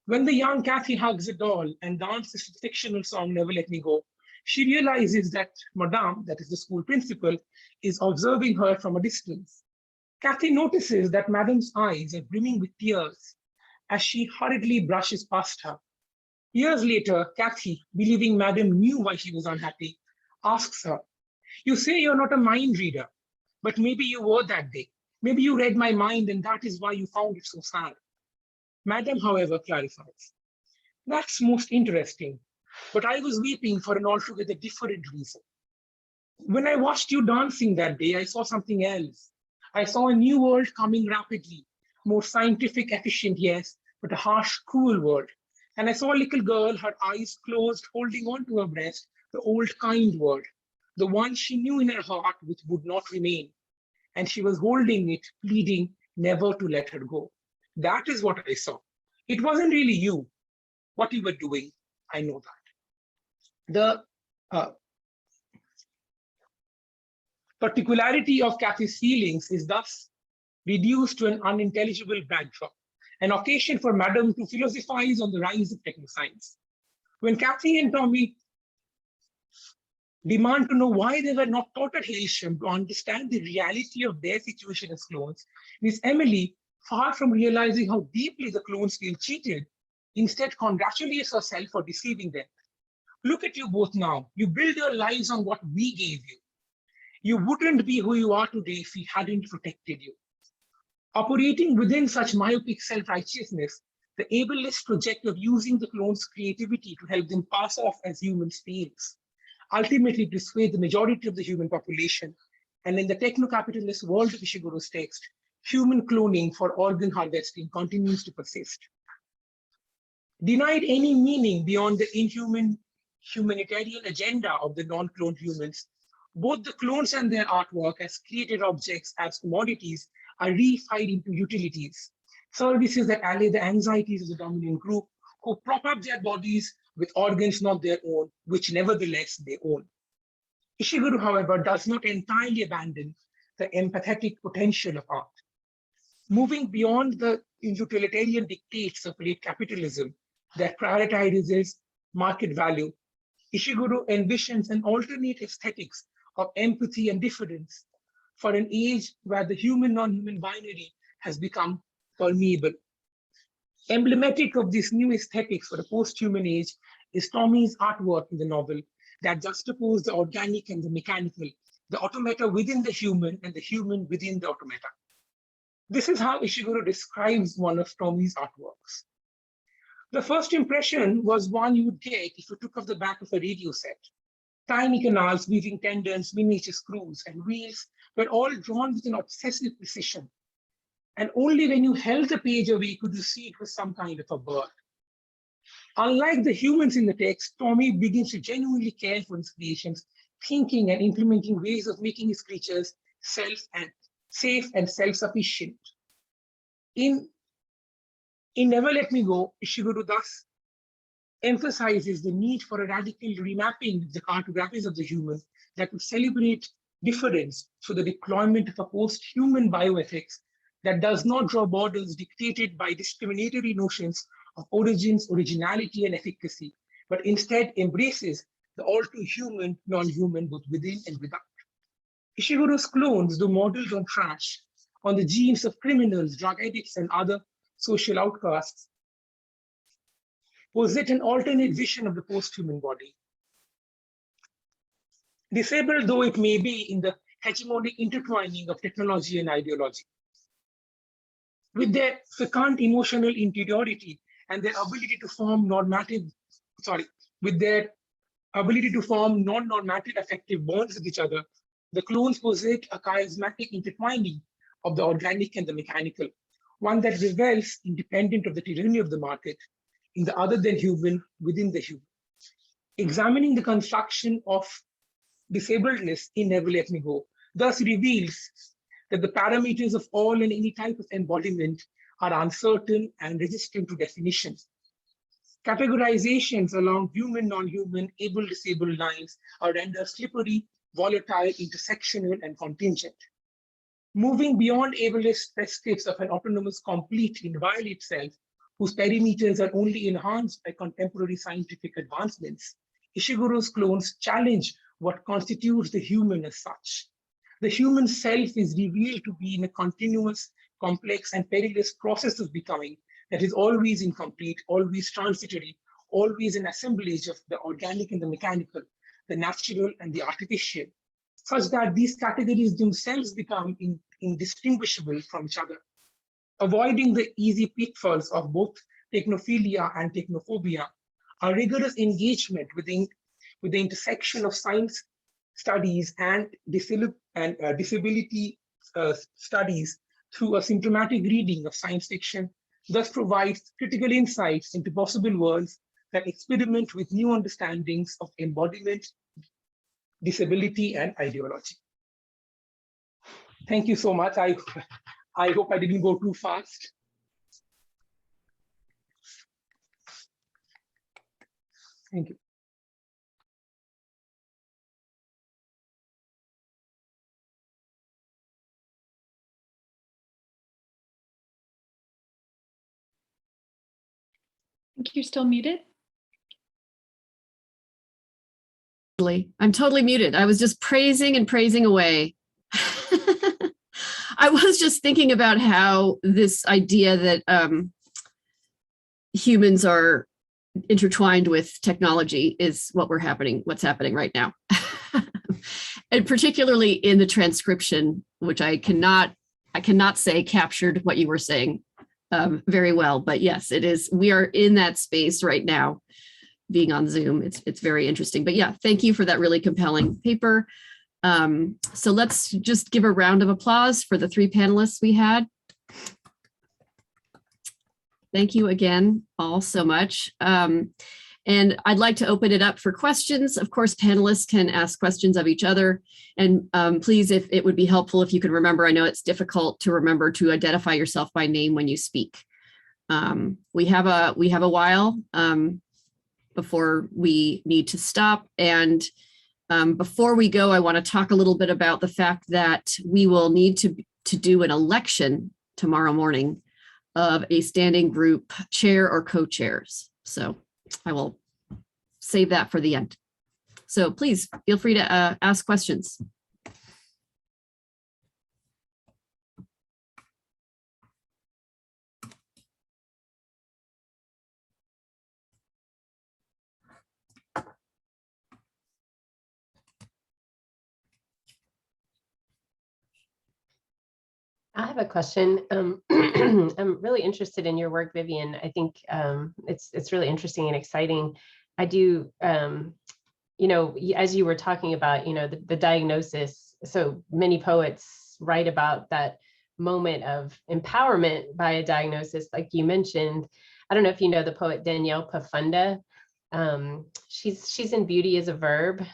When the young Kathy hugs a doll and dances to the fictional song Never Let Me Go, she realizes that Madame, that is the school principal, is observing her from a distance. Kathy notices that Madame's eyes are brimming with tears as she hurriedly brushes past her. Years later, Kathy, believing Madame knew why she was unhappy, asks her, you say you're not a mind reader, but maybe you were that day. Maybe you read my mind and that is why you found it so sad. Madame, however, clarifies, that's most interesting, but I was weeping for an altogether different reason. When I watched you dancing that day, I saw something else. I saw a new world coming rapidly, more scientific, efficient, yes, but a harsh, cruel world. And I saw a little girl, her eyes closed, holding on to her breast, the old kind world, the one she knew in her heart which would not remain. And she was holding it, pleading never to let her go. That is what I saw. It wasn't really you, what you were doing. I know that. Particularity of Kathy's feelings is thus reduced to an unintelligible backdrop, an occasion for Madame to philosophize on the rise of technoscience. When Kathy and Tommy demand to know why they were not taught at Hailsham to understand the reality of their situation as clones, Miss Emily, far from realizing how deeply the clones feel cheated, instead congratulates herself for deceiving them. Look at you both now. You build your lives on what we gave you. You wouldn't be who you are today if we hadn't protected you. Operating within such myopic self-righteousness, the ableist project of using the clones' creativity to help them pass off as humans fails, ultimately to sway the majority of the human population. And in the techno-capitalist world of Ishiguro's text, human cloning for organ harvesting continues to persist. Denied any meaning beyond the inhuman humanitarian agenda of the non-cloned humans, both the clones and their artwork as created objects, as commodities, are reified into utilities, services that allay the anxieties of the dominant group who prop up their bodies with organs not their own, which nevertheless they own. Ishiguro, however, does not entirely abandon the empathetic potential of art. Moving beyond the utilitarian dictates of late capitalism that prioritizes market value, Ishiguro envisions an alternate aesthetics of empathy and difference for an age where the human-non-human binary has become permeable. Emblematic of this new aesthetics for the post-human age is Tommy's artwork in the novel that juxtapose the organic and the mechanical, the automata within the human and the human within the automata. This is how Ishiguro describes one of Tommy's artworks. The first impression was one you would get if you took off the back of a radio set. Tiny canals, weaving tendons, miniature screws, and wheels were all drawn with an obsessive precision. And only when you held the page away could you see it was some kind of a bird. Unlike the humans in the text, Tommy begins to genuinely care for his creations, thinking and implementing ways of making his creatures safe and self-sufficient. In Never Let Me Go, Ishiguro thus emphasizes the need for a radical remapping of the cartographies of the human that would celebrate difference through the deployment of a post-human bioethics that does not draw borders dictated by discriminatory notions of origins, originality, and efficacy, but instead embraces the all-too-human, non-human, both within and without. Ishiguro's clones, though modeled on trash, on the genes of criminals, drug addicts, and other social outcasts, posit an alternate vision of the post-human body. Disabled though it may be in the hegemonic intertwining of technology and ideology. With their fecund emotional interiority and their ability to form non-normative affective bonds with each other, the clones posit a charismatic intertwining of the organic and the mechanical, one that revels independent of the tyranny of the market in the other than human within the human. Examining the construction of disabledness in Never Let Me Go thus reveals that the parameters of all and any type of embodiment are uncertain and resistant to definition. Categorizations along human, non-human, able, disabled lines are rendered slippery, volatile, intersectional, and contingent. Moving beyond ableist prescripts of an autonomous complete in while itself, whose perimeters are only enhanced by contemporary scientific advancements, Ishiguro's clones challenge what constitutes the human as such. The human self is revealed to be in a continuous, complex, and perilous process of becoming that is always incomplete, always transitory, always an assemblage of the organic and the mechanical, the natural and the artificial, such that these categories themselves become indistinguishable from each other. Avoiding the easy pitfalls of both technophilia and technophobia, a rigorous engagement with the intersection of science studies and disability studies through a symptomatic reading of science fiction, thus provides critical insights into possible worlds that experiment with new understandings of embodiment, disability, and ideology. Thank you so much. I hope I didn't go too fast. Thank you. think you're still muted. I'm totally muted. I was just praising and praising away. I was just thinking about how this idea that humans are intertwined with technology is what's happening right now. And particularly in the transcription, which I cannot say captured what you were saying very well, but yes, it is. We are in that space right now, being on Zoom. It's very interesting. But yeah, thank you for that really compelling paper. So let's just give a round of applause for the three panelists we had. Thank you again all so much. And I'd like to open it up for questions. Of course, panelists can ask questions of each other. And please, if it would be helpful if you can remember, I know it's difficult to remember to identify yourself by name when you speak. We have a while before we need to stop. And before we go, I want to talk a little bit about the fact that we will need to do an election tomorrow morning of a standing group chair or co-chairs. So I will save that for the end. So please feel free to ask questions. I have a question. I'm really interested in your work, Vivian. I think it's really interesting and exciting. I do, you know, as you were talking about, you know, the diagnosis. So many poets write about that moment of empowerment by a diagnosis, like you mentioned. I don't know if you know the poet Danielle Pafunda. She's in Beauty is a Verb.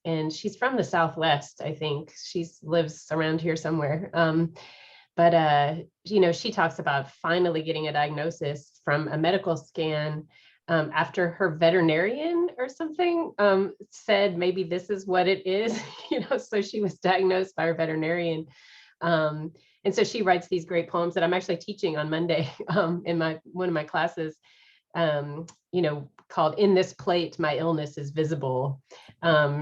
And she's from the Southwest, I think. She lives around here somewhere. But you know, she talks about finally getting a diagnosis from a medical scan after her veterinarian or something said maybe this is what it is. You know, so she was diagnosed by her veterinarian. And so she writes these great poems that I'm actually teaching on Monday in one of my classes. You know, called "In This Plate, My Illness is Visible."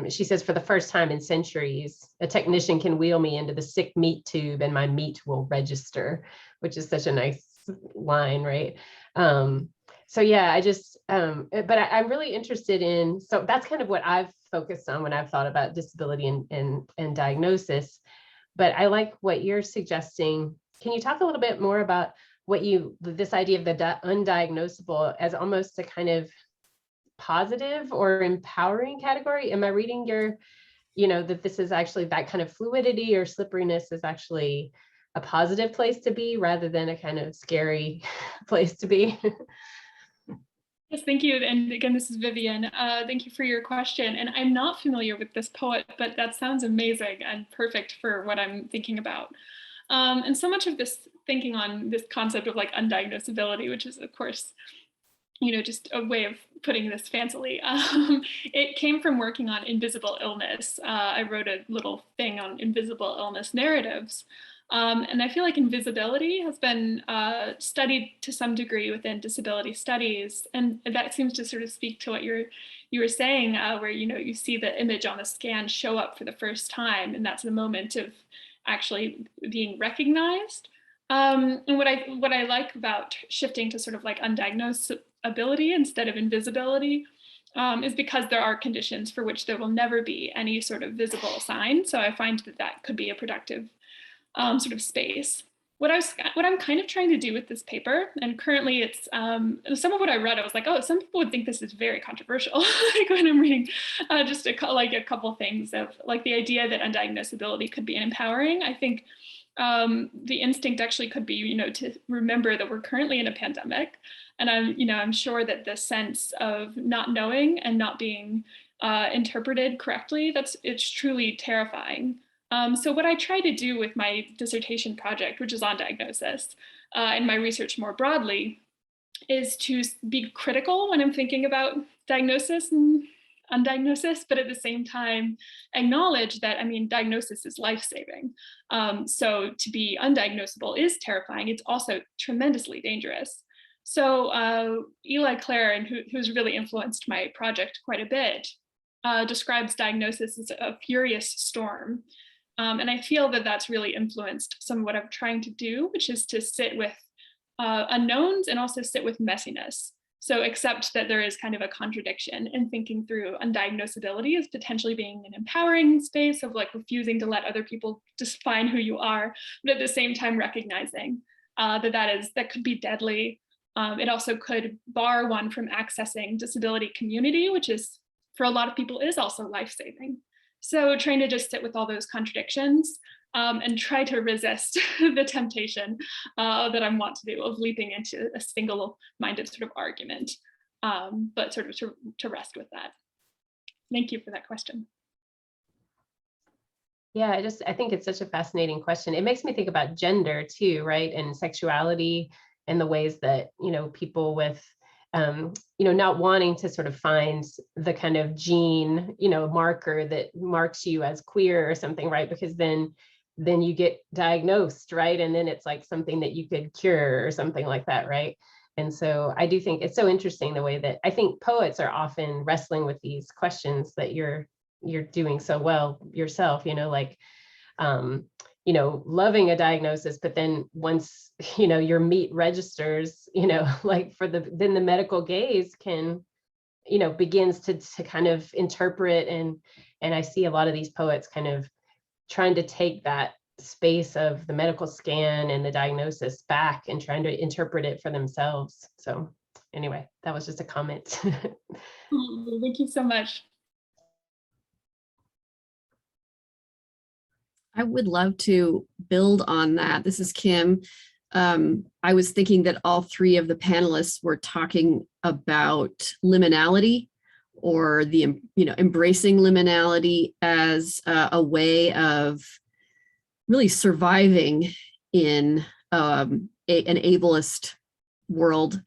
She says, for the first time in centuries, a technician can wheel me into the sick meat tube and my meat will register, which is such a nice line, right? So yeah, I just, but I'm really interested in, so that's kind of what I've focused on when I've thought about disability and diagnosis. But I like what you're suggesting. Can you talk a little bit more about this idea of the undiagnosable as almost a kind of positive or empowering category? Am I reading your, you know, that this is actually that kind of fluidity or slipperiness is actually a positive place to be rather than a kind of scary place to be? Yes, thank you. And again, this is Vivian. Thank you for your question. And I'm not familiar with this poet, but that sounds amazing and perfect for what I'm thinking about. And so much of this thinking on this concept of like undiagnosability, which is of course, you know, just a way of putting this fancily. It came from working on invisible illness. I wrote a little thing on invisible illness narratives. And I feel like invisibility has been studied to some degree within disability studies. And that seems to sort of speak to what you were saying, where, you know, you see the image on the scan show up for the first time, and that's the moment of actually being recognized. And what I like about shifting to sort of like undiagnosability instead of invisibility is because there are conditions for which there will never be any sort of visible sign. So I find that could be a productive sort of space. What I'm kind of trying to do with this paper, and currently it's some of what I read, I was like, oh, some people would think this is very controversial. Like when I'm reading just a couple things of like the idea that undiagnosability could be empowering. I think the instinct actually could be, you know, to remember that we're currently in a pandemic, and I'm sure that the sense of not knowing and not being interpreted correctly, it's truly terrifying. So what I try to do with my dissertation project, which is on diagnosis, and my research more broadly, is to be critical when I'm thinking about diagnosis and undiagnosis, but at the same time acknowledge that, I mean, diagnosis is life-saving. So to be undiagnosable is terrifying. It's also tremendously dangerous. So Eli Clare, and who's really influenced my project quite a bit, describes diagnosis as a furious storm. And I feel that that's really influenced some of what I'm trying to do, which is to sit with unknowns and also sit with messiness. So accept that there is kind of a contradiction in thinking through undiagnosability as potentially being an empowering space of like refusing to let other people define who you are, but at the same time recognizing that could be deadly. It also could bar one from accessing disability community, which is for a lot of people is also life-saving. So trying to just sit with all those contradictions and try to resist the temptation that I want to do of leaping into a single-minded sort of argument, but sort of to rest with that. Thank you for that question. Yeah, I think it's such a fascinating question. It makes me think about gender too, right? And sexuality and the ways that, people with, not wanting to sort of find the kind of gene, marker that marks you as queer or something, right? Because then you get diagnosed, right? And then it's like something that you could cure or something like that, right? And so I do think it's so interesting the way that I think poets are often wrestling with these questions that you're doing so well yourself, loving a diagnosis, but then once, your meat registers, then the medical gaze can, begins to kind of interpret and I see a lot of these poets kind of trying to take that space of the medical scan and the diagnosis back and trying to interpret it for themselves. So anyway, that was just a comment. Thank you so much. I would love to build on that. This is Kim. I was thinking that all three of the panelists were talking about liminality, or the embracing liminality as a way of really surviving in an ableist world.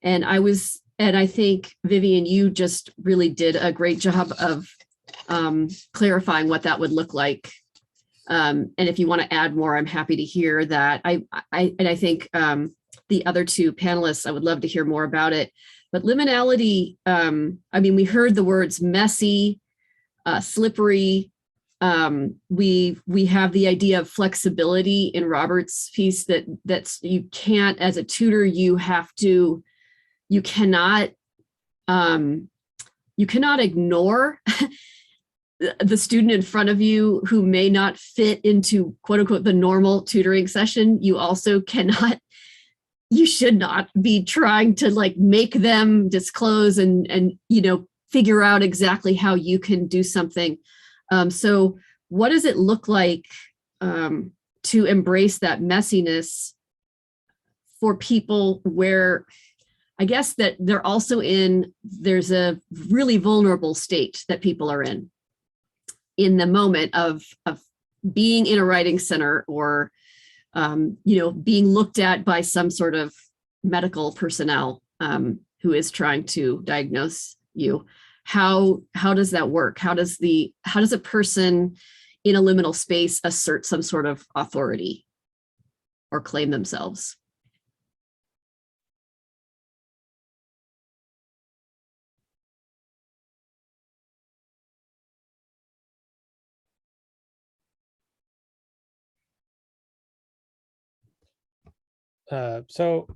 And I think, Vivian, you just really did a great job of clarifying what that would look like. And if you want to add more, I'm happy to hear that. I think the other two panelists, I would love to hear more about it. But liminality, we heard the words messy, slippery. We have the idea of flexibility in Robert's piece that's you can't, as a tutor, you cannot ignore the student in front of you who may not fit into quote unquote the normal tutoring session. You also you should not be trying to like make them disclose and figure out exactly how you can do something. So what does it look like to embrace that messiness for people where I guess that there's a really vulnerable state that people are in the moment of being in a writing center or, being looked at by some sort of medical personnel who is trying to diagnose you. How does that work? How does a person in a liminal space assert some sort of authority or claim themselves? So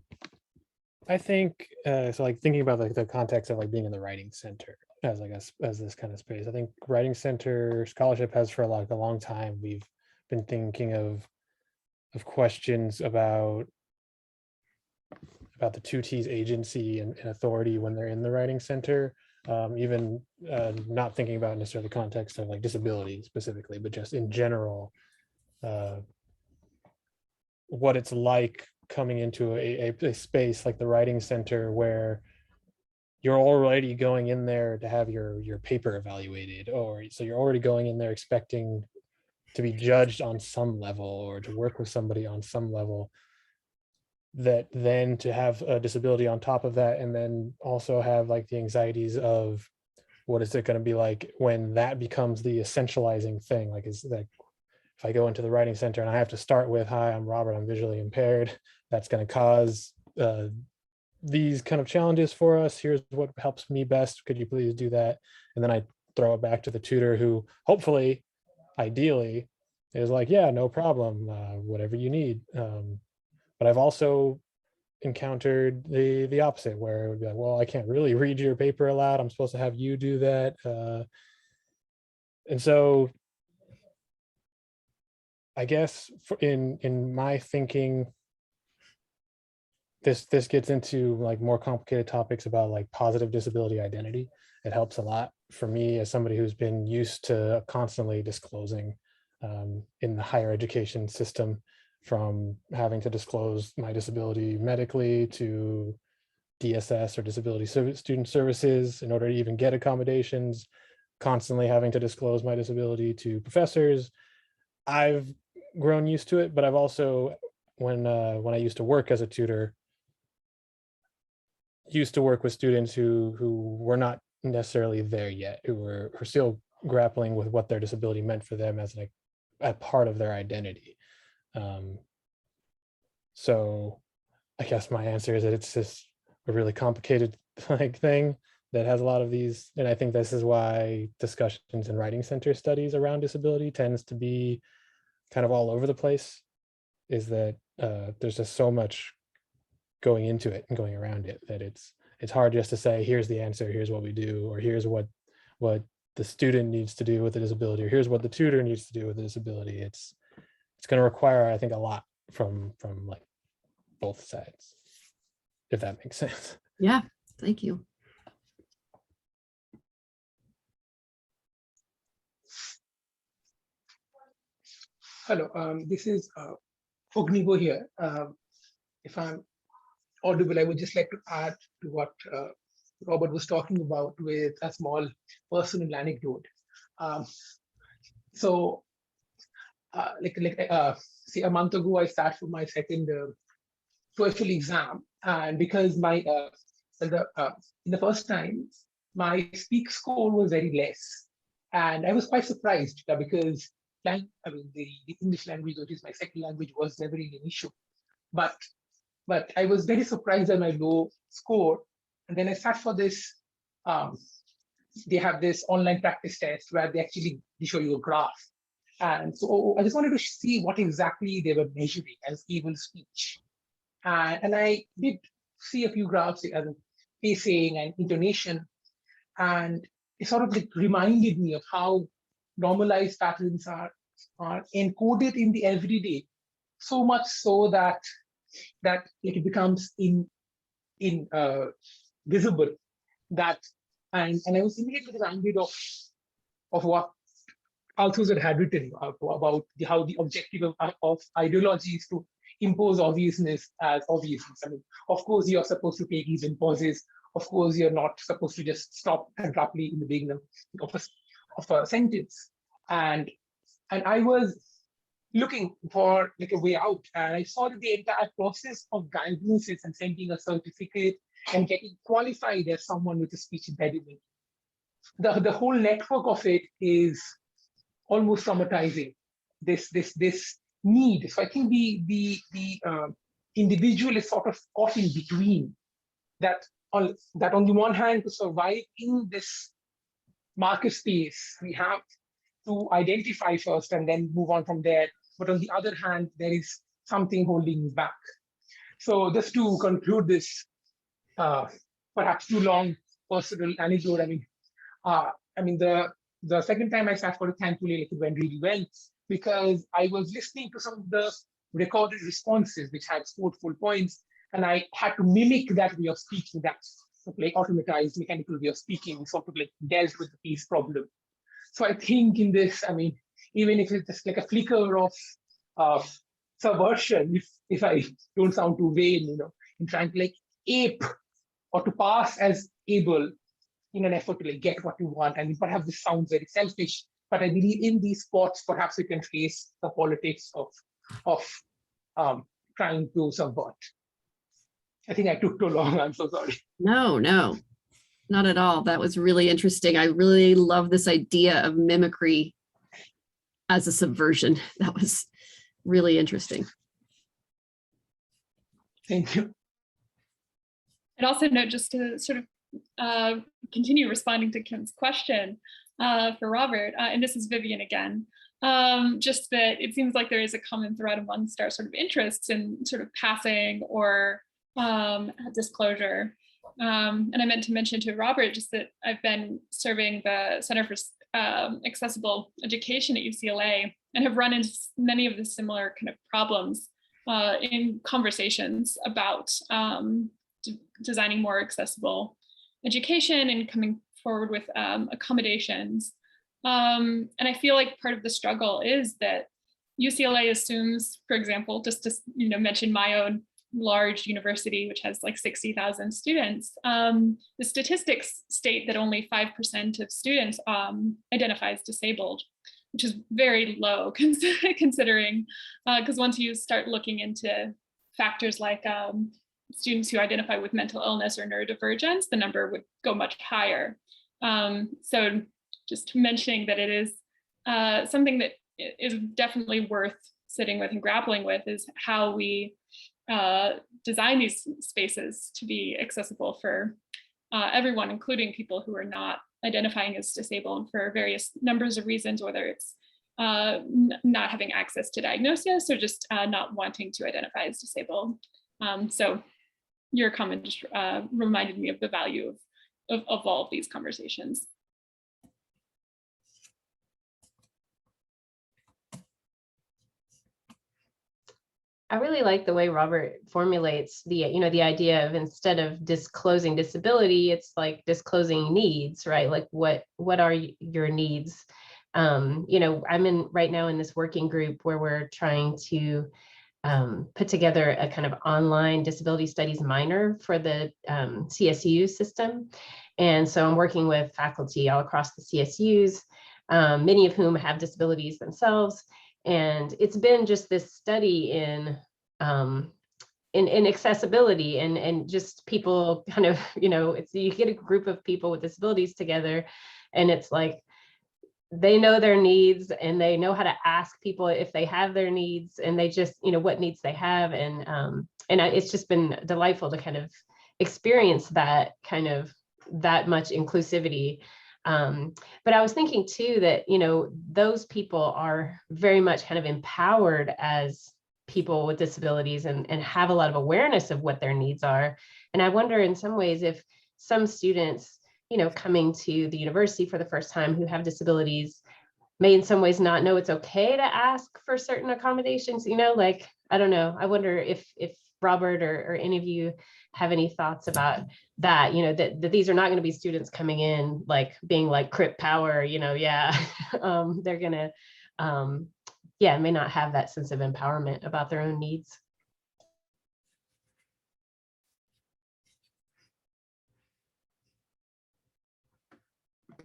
I think thinking about the context of like being in the writing center as this kind of space. I think writing center scholarship has for a long time. We've been thinking of questions about the 2T's agency and authority when they're in the writing center. Even not thinking about necessarily the context of like disability specifically, but just in general, what it's like coming into a space like the writing center where you're already going in there to have your paper evaluated, or so you're already going in there expecting to be judged on some level or to work with somebody on some level, that then to have a disability on top of that, and then also have like the anxieties of what is it going to be like when that becomes the essentializing thing. Like, is that if I go into the writing center and I have to start with, hi, I'm Robert, I'm visually impaired, that's going to cause these kind of challenges for us. Here's what helps me best. Could you please do that? And then I throw it back to the tutor, who hopefully, ideally, is like, yeah, no problem, whatever you need. But I've also encountered the opposite, where it would be like, well, I can't really read your paper aloud. I'm supposed to have you do that. And so I guess in my thinking, this gets into like more complicated topics about like positive disability identity. It helps a lot for me as somebody who's been used to constantly disclosing in the higher education system, from having to disclose my disability medically to DSS or disability student services in order to even get accommodations, constantly having to disclose my disability to professors. I've grown used to it, but I've also, when I used to work as a tutor, used to work with students who were not necessarily there yet, who were still grappling with what their disability meant for them as like a part of their identity. So I guess my answer is that it's just a really complicated like thing that has a lot of these, and I think this is why discussions in writing center studies around disability tends to be kind of all over the place, is that there's just so much going into it and going around it that it's hard just to say, here's the answer, here's what we do, or here's what the student needs to do with the disability, or here's what the tutor needs to do with the disability. It's going to require, I think, a lot from like both sides, if that makes sense. Yeah, thank you. Hello, this is Agnibha here. If I'm audible, I would just like to add to what Robert was talking about with a small personal anecdote. Say a month ago, I sat for my second TOEFL exam, and because my in the first time, my speak score was very less, and I was quite surprised because the English language, which is my second language, was never really an issue. But I was very surprised at my low score. And then I sat for this, they have this online practice test where they actually show you a graph. And so I just wanted to see what exactly they were measuring as able speech. And I did see a few graphs as pacing and intonation. And it sort of like reminded me of how normalized patterns are encoded in the everyday, so much so that it becomes visible. And I was immediately reminded of what Althusser had written about how the objective of ideology is to impose obviousness as obviousness. I mean, of course, you're supposed to take even pauses. Of course, you're not supposed to just stop abruptly in the beginning of a sentence. And I was looking for like a way out, and I saw that the entire process of diagnosis and sending a certificate and getting qualified as someone with a speech impediment, the whole network of it is almost traumatizing. This need. So I think the individual is sort of caught in between that. On the one hand, to survive in this market space, we have to identify first and then move on from there. But on the other hand, there is something holding me back. So just to conclude this perhaps too long personal anecdote, the second time I sat for it, thankfully, it went really well, because I was listening to some of the recorded responses which had scored full points, and I had to mimic that way of speaking, that sort of like automatized mechanical way of speaking, sort of like dealt with the piece problem. So I think in this, even if it's just like a flicker of subversion, if I don't sound too vain, in trying to like ape or to pass as able in an effort to like get what you want. And perhaps this sounds very selfish, but I believe in these spots, perhaps we can face the politics of trying to subvert. I think I took too long. I'm so sorry. No, not at all. That was really interesting. I really love this idea of mimicry as a subversion. That was really interesting. Thank you. And also note, just to sort of continue responding to Kim's question for Robert, and this is Vivian again, just that it seems like there is a common thread amongst our sort of interests in sort of passing or disclosure. And I meant to mention to Robert just that I've been serving the Center for Accessible Education at UCLA and have run into many of the similar kind of problems in conversations about designing more accessible education and coming forward with accommodations. And I feel like part of the struggle is that UCLA assumes, for example, just to mention my own large university, which has like 60,000 students, the statistics state that only 5% of students identify as disabled, which is very low considering, because once you start looking into factors like students who identify with mental illness or neurodivergence, the number would go much higher. So just mentioning that it is something that is definitely worth sitting with and grappling with is how we design these spaces to be accessible for everyone, including people who are not identifying as disabled for various numbers of reasons, whether it's not having access to diagnosis or just not wanting to identify as disabled. So your comment just reminded me of the value of all of these conversations. I really like the way Robert formulates the idea of, instead of disclosing disability, it's like disclosing needs, right? Like what are your needs? I'm right now in this working group where we're trying to put together a kind of online disability studies minor for the CSU system. And so I'm working with faculty all across the CSUs, many of whom have disabilities themselves. And it's been just this study in accessibility and just people kind of, you get a group of people with disabilities together, and it's like, they know their needs and they know how to ask people if they have their needs, and they just, what needs they have. And it's just been delightful to kind of experience that much inclusivity. But I was thinking too that, those people are very much kind of empowered as people with disabilities and have a lot of awareness of what their needs are. And I wonder in some ways if some students, coming to the university for the first time who have disabilities may in some ways not know it's okay to ask for certain accommodations, like, I don't know. I wonder if Robert or any of you have any thoughts about that, that these are not going to be students coming in, like being like Crip power, they're going to, may not have that sense of empowerment about their own needs.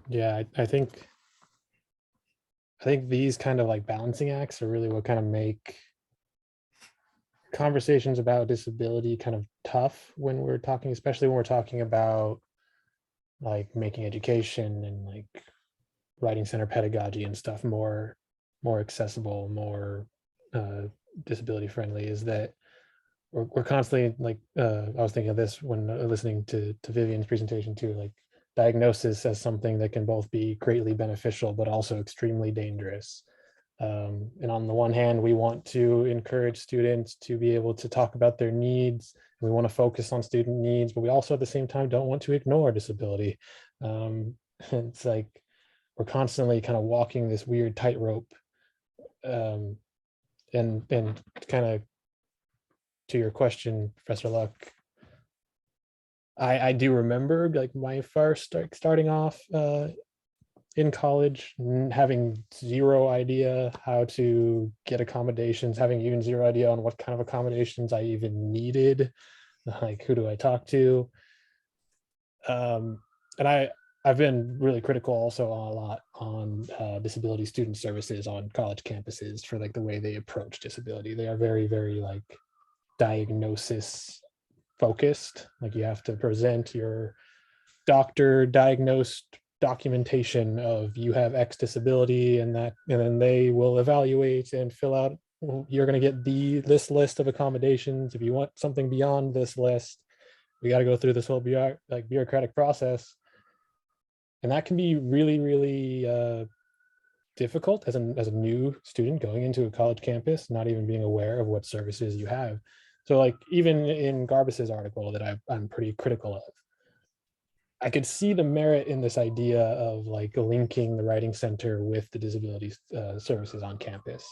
Yeah, I think these kind of like balancing acts are really what kind of make conversations about disability kind of tough when we're talking, especially when we're talking about like making education and like writing center pedagogy and stuff more accessible, more disability friendly, is that we're constantly like, I was thinking of this when listening to Vivian's presentation too, like diagnosis as something that can both be greatly beneficial but also extremely dangerous. And on the one hand, we want to encourage students to be able to talk about their needs. We want to focus on student needs, but we also at the same time don't want to ignore disability. It's like we're constantly kind of walking this weird tightrope. And kind of to your question, Professor Luck, I do remember like my first starting off in college, having zero idea how to get accommodations, having even zero idea on what kind of accommodations I even needed, like who do I talk to? And I've been really critical also a lot on disability student services on college campuses for like the way they approach disability. They are very, very like diagnosis focused. Like you have to present your doctor diagnosed documentation of you have X disability, and then they will evaluate and fill out, you're going to get this list of accommodations. If you want something beyond this list, we got to go through this whole bureaucratic process. And that can be really, really difficult as a new student going into a college campus, not even being aware of what services you have. So like even in Garbus's article that I'm pretty critical of, I could see the merit in this idea of like linking the writing center with the disability services on campus.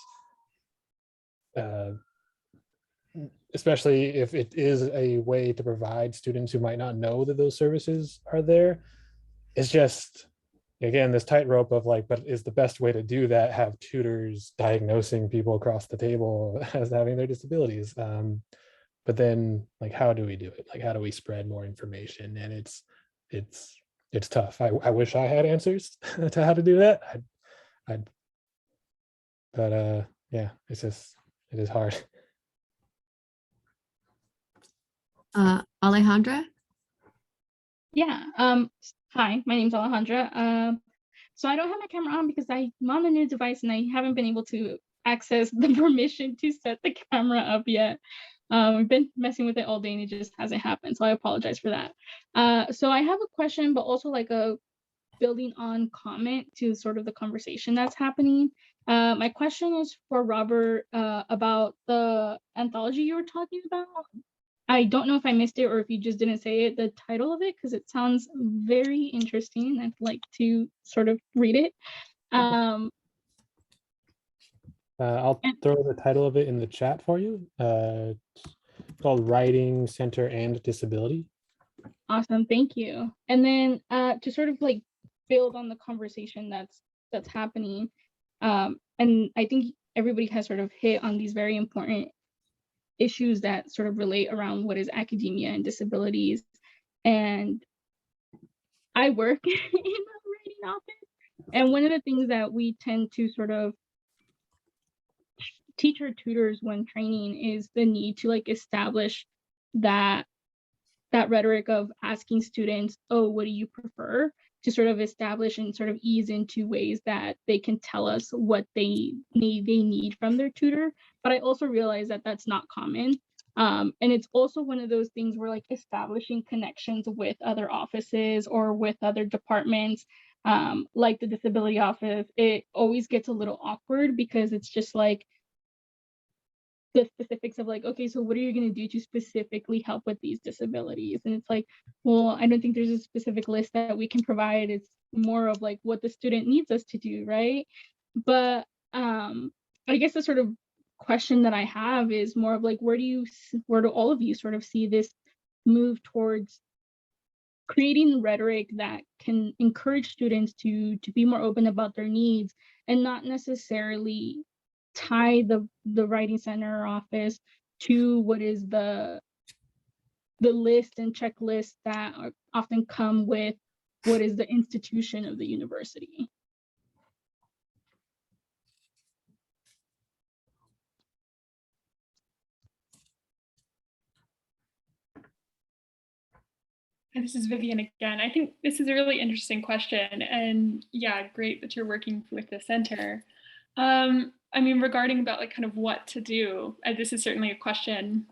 Especially if it is a way to provide students who might not know that those services are there. It's just, again, this tightrope of like, but is the best way to do that have tutors diagnosing people across the table as having their disabilities? But then like, how do we do it? Like, how do we spread more information? And it's tough. I wish I had answers to how to do that. But yeah, it is hard. Alejandra? Yeah. Hi, my name's Alejandra. So I don't have my camera on because I'm on a new device and I haven't been able to access the permission to set the camera up yet. We've been messing with it all day and it just hasn't happened. So I apologize for that. So I have a question, but also like a building on comment to sort of the conversation that's happening. My question is for Robert about the anthology you were talking about. I don't know if I missed it or if you just didn't say it, the title of it, because it sounds very interesting. I'd like to sort of read it. I'll throw the title of it in the chat for you. It's called Writing Center and Disability. Awesome, thank you. And then to sort of like build on the conversation that's happening. And I think everybody has sort of hit on these very important issues that sort of relate around what is academia and disabilities. And I work in a writing office. And one of the things that we tend to sort of teach our tutors when training is the need to like establish that rhetoric of asking students, oh, what do you prefer? To sort of establish and sort of ease into ways that they can tell us what they need from their tutor. But I also realize that that's not common. And it's also one of those things where like establishing connections with other offices or with other departments, like the disability office, it always gets a little awkward because it's just like, the specifics of like, okay, so what are you going to do to specifically help with these disabilities? And it's like, well, I don't think there's a specific list that we can provide. It's more of like what the student needs us to do, right? But I guess the sort of question that I have is more of like, where do all of you sort of see this move towards creating rhetoric that can encourage students to be more open about their needs and not necessarily tie the writing center office to what is the list and checklists that often come with what is the institution of the university. This is Vivian again. I think this is a really interesting question, and yeah, great that you're working with the center. I mean, regarding about like kind of what to do, this is certainly a question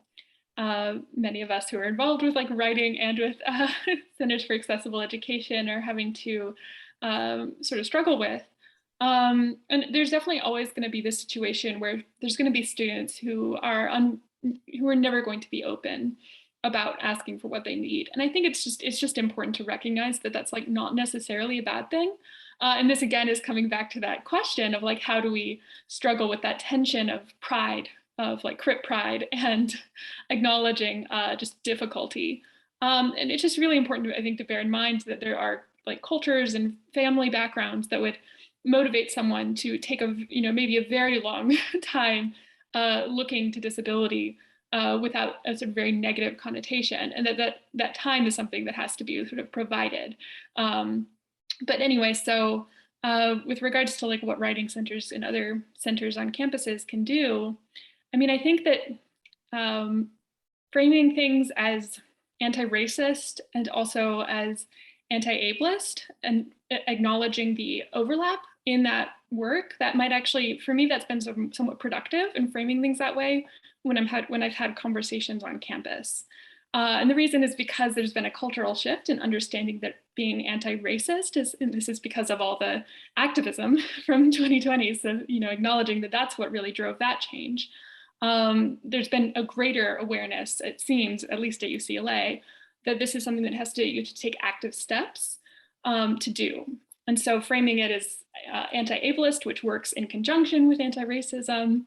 many of us who are involved with like writing and with Centers for Accessible Education are having to sort of struggle with. And there's definitely always going to be this situation where there's going to be students who are never going to be open about asking for what they need. And I think it's just important to recognize that that's like not necessarily a bad thing. And this again is coming back to that question of like, how do we struggle with that tension of pride, of like crit pride and acknowledging just difficulty. And it's just really important, I think, to bear in mind that there are like cultures and family backgrounds that would motivate someone to take maybe a very long time looking to disability without a sort of very negative connotation, and that time is something that has to be sort of provided. But anyway, so with regards to like what writing centers and other centers on campuses can do, I mean, I think that framing things as anti-racist and also as anti-ableist and acknowledging the overlap in that work, that might actually, for me, that's been somewhat productive in framing things that way when I've had conversations on campus. And the reason is because there's been a cultural shift in understanding that being anti-racist is, and this is because of all the activism from 2020. So, acknowledging that that's what really drove that change. There's been a greater awareness, it seems, at least at UCLA, that this is something that you have to take active steps to do. And so framing it as anti-ableist, which works in conjunction with anti-racism,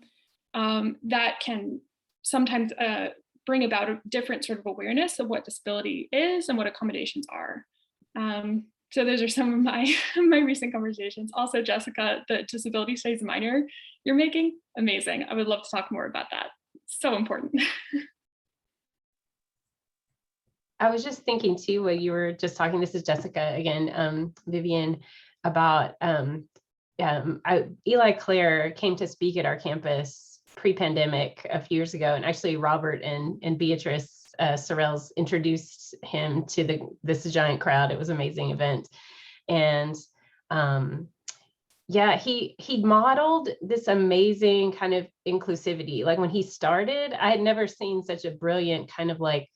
that can sometimes bring about a different sort of awareness of what disability is and what accommodations are. So those are some of my recent conversations. Also, Jessica, the disability studies minor you're making, amazing. I would love to talk more about that. So important. I was just thinking too, while you were just talking, this is Jessica again, Vivian, about Eli Clare came to speak at our campus pre-pandemic a few years ago, and actually Robert and Beatrice Sorrells introduced him to this giant crowd. It was an amazing event. And yeah, he modeled this amazing kind of inclusivity. Like when he started, I had never seen such a brilliant kind of like,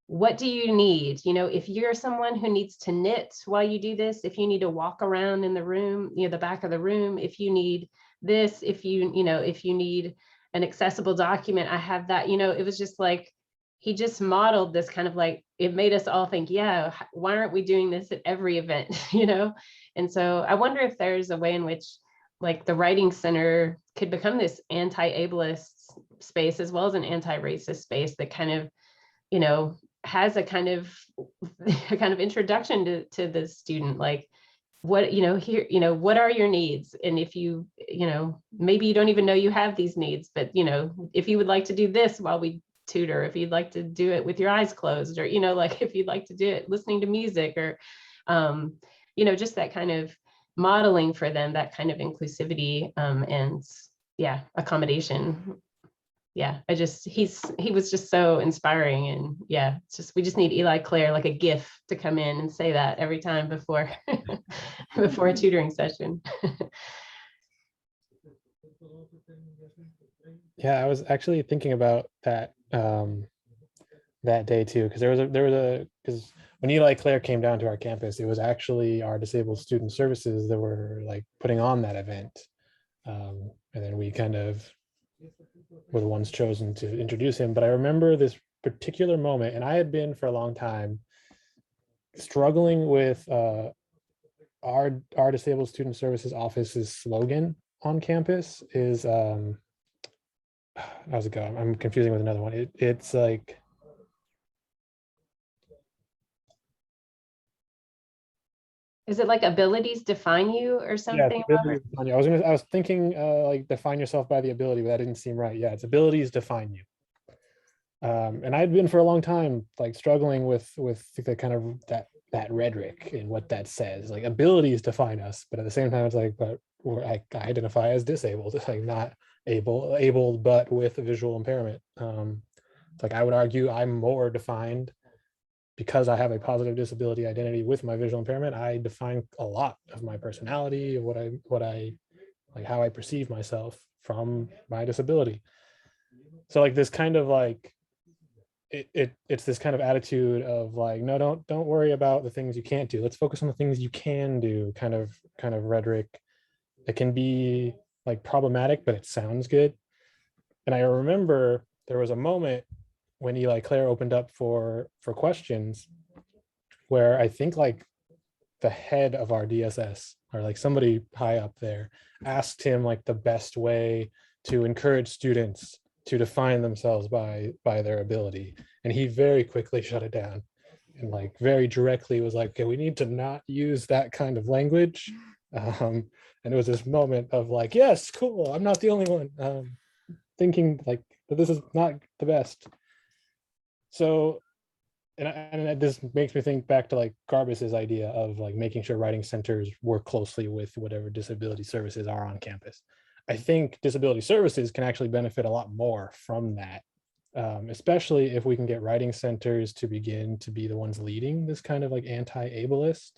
what do you need? If you're someone who needs to knit while you do this, if you need to walk around in the room, the back of the room, if you need this, if you need an accessible document, I have that. It was just like, he just modeled this kind of like, it made us all think, yeah, why aren't we doing this at every event? And so I wonder if there's a way in which like the Writing Center could become this anti-ableist space as well as an anti-racist space that kind of, has a kind of introduction to the student, like what, here, what are your needs? And if you, maybe you don't even know you have these needs, but, if you would like to do this while we tutor, if you'd like to do it with your eyes closed, or, like if you'd like to do it listening to music, or, just that kind of modeling for them, that kind of inclusivity, and yeah, accommodation. Yeah, he was just so inspiring. And yeah, we just need Eli Clare, like a GIF, to come in and say that every time before before a tutoring session. Yeah, I was actually thinking about that that day too, because because when Eli Clare came down to our campus, it was actually our Disabled Student Services that were like putting on that event, and then we kind of were the ones chosen to introduce him. But I remember this particular moment, and I had been for a long time struggling with our Disabled Student Services office's slogan on campus is how's it go? I'm confusing with another one. It's like, Is it like abilities define you or something? Yeah, abilities define you. I was thinking like define yourself by the ability, but that didn't seem right. Yeah, it's abilities define you. And I'd been for a long time like struggling with the kind of that rhetoric and what that says. Like abilities define us, but at the same time, it's like, but I identify as disabled. It's like not abled, but with a visual impairment. It's like I would argue I'm more defined because I have a positive disability identity with my visual impairment. I define a lot of my personality, of what I like, how I perceive myself from my disability. So like this kind of like, it's this kind of attitude of like, no, don't worry about the things you can't do. Let's focus on the things you can do. Kind of rhetoric that can be like problematic, but it sounds good. And I remember there was a moment when Eli Clare opened up for questions, where I think like the head of our DSS, or like somebody high up there, asked him like the best way to encourage students to define themselves by their ability, and he very quickly shut it down and like very directly was like, okay, we need to not use that kind of language. And it was this moment of like, yes, cool, I'm not the only one thinking like that this is not the best. So, and this makes me think back to like Garbus's idea of like making sure writing centers work closely with whatever disability services are on campus. I think disability services can actually benefit a lot more from that, especially if we can get writing centers to begin to be the ones leading this kind of like anti-ableist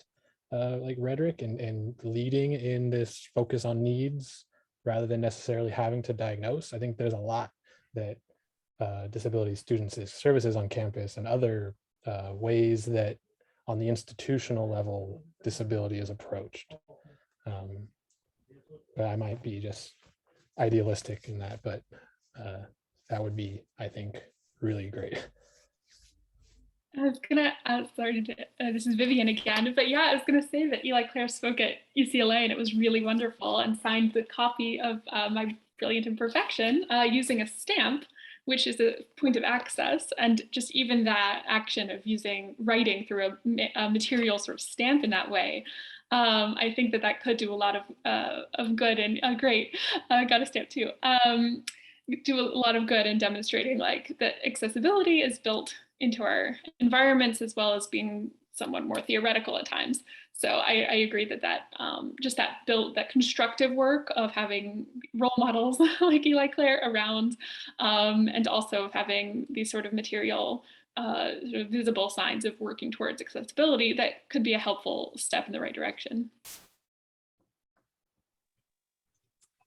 like rhetoric and leading in this focus on needs rather than necessarily having to diagnose. I think there's a lot that disability students' services on campus and other ways that on the institutional level disability is approached. But I might be just idealistic in that, but that would be, I think, really great. I was gonna, sorry, this is Vivian again, but yeah, I was gonna say that Eli Clare spoke at UCLA and it was really wonderful, and signed the copy of My Brilliant Imperfection using a stamp, which is a point of access. And just even that action of using writing through a material sort of stamp in that way, I think that that could do a lot of good. And great, got a stamp too. Do a lot of good in demonstrating like that accessibility is built into our environments, as well as being somewhat more theoretical at times. So I agree that just that constructive work of having role models like Eli Clare around, and also having these sort of material, sort of visible signs of working towards accessibility, that could be a helpful step in the right direction.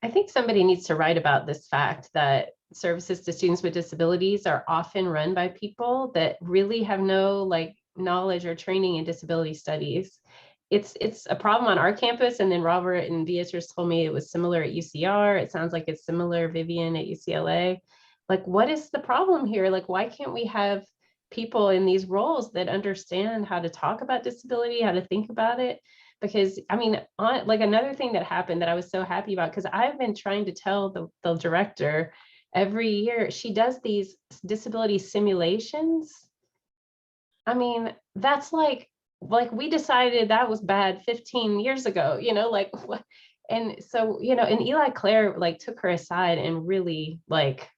I think somebody needs to write about this fact that services to students with disabilities are often run by people that really have no like knowledge or training in disability studies. It's a problem on our campus, and then Robert and Beatrice told me it was similar at UCR. It sounds like it's similar, Vivian, at UCLA. Like, what is the problem here? Like, why can't we have people in these roles that understand how to talk about disability, how to think about it? Because I mean, like another thing that happened that I was so happy about, because I've been trying to tell the director every year, she does these disability simulations. I mean, that's like we decided that was bad 15 years ago, you know, like what? And so, you know, and Eli Clare like took her aside and really like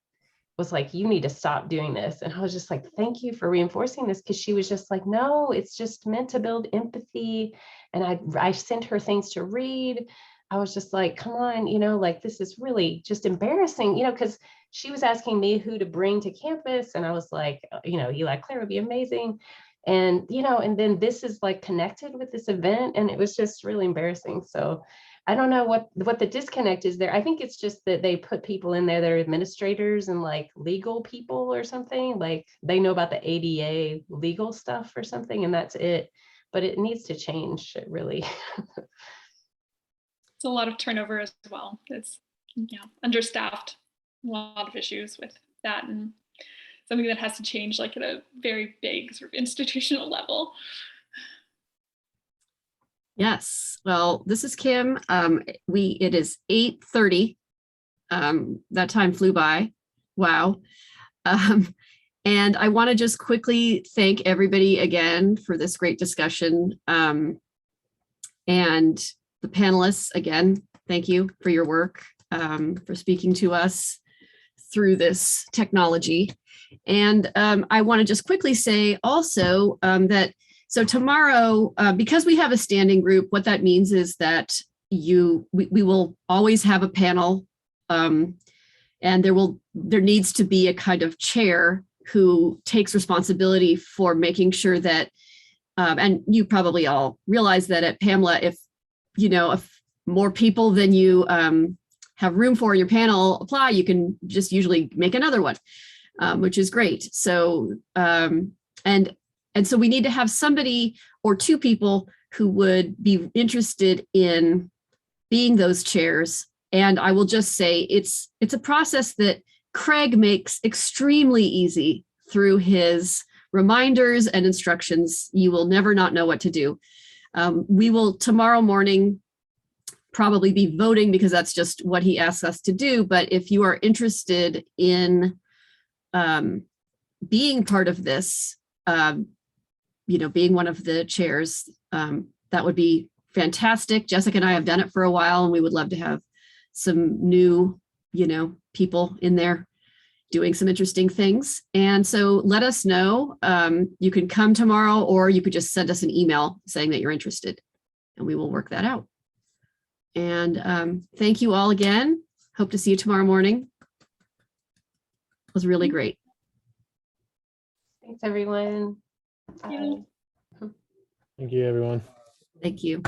was like, you need to stop doing this. And I was just like, thank you for reinforcing this, because she was just like, no, it's just meant to build empathy. And I sent her things to read. I was just like, come on, you know, like this is really just embarrassing, you know, because she was asking me who to bring to campus. And I was like, you know, Eli Clare would be amazing. And, you know, and then this is like connected with this event. And it was just really embarrassing. So I don't know what the disconnect is there. I think it's just that they put people in there that are administrators and like legal people or something, like they know about the ADA legal stuff or something, and that's it. But it needs to change, it really. It's a lot of turnover as well. It's understaffed, a lot of issues with that, and something that has to change like at a very big sort of institutional level. Yes. Well, this is Kim. It is 8:30. That time flew by. Wow. And I want to just quickly thank everybody again for this great discussion. And the panelists, again, thank you for your work, for speaking to us through this technology. And I want to just quickly say also that so tomorrow, because we have a standing group, what that means is that we will always have a panel, and there needs to be a kind of chair who takes responsibility for making sure that, and you probably all realize that at PAMLA, if more people than you have room for in your panel apply, you can just usually make another one, which is great. So and so we need to have somebody or two people who would be interested in being those chairs. And I will just say it's a process that Craig makes extremely easy through his reminders and instructions. You will never not know what to do. We will tomorrow morning probably be voting because that's just what he asks us to do. But if you are interested in being part of this, being one of the chairs, that would be fantastic. Jessica and I have done it for a while, and we would love to have some new, people in there doing some interesting things. And so let us know. You can come tomorrow, or you could just send us an email saying that you're interested, and we will work that out. And thank you all again. Hope to see you tomorrow morning. It was really great. Thanks, everyone. Yeah. Thank you, everyone. Thank you.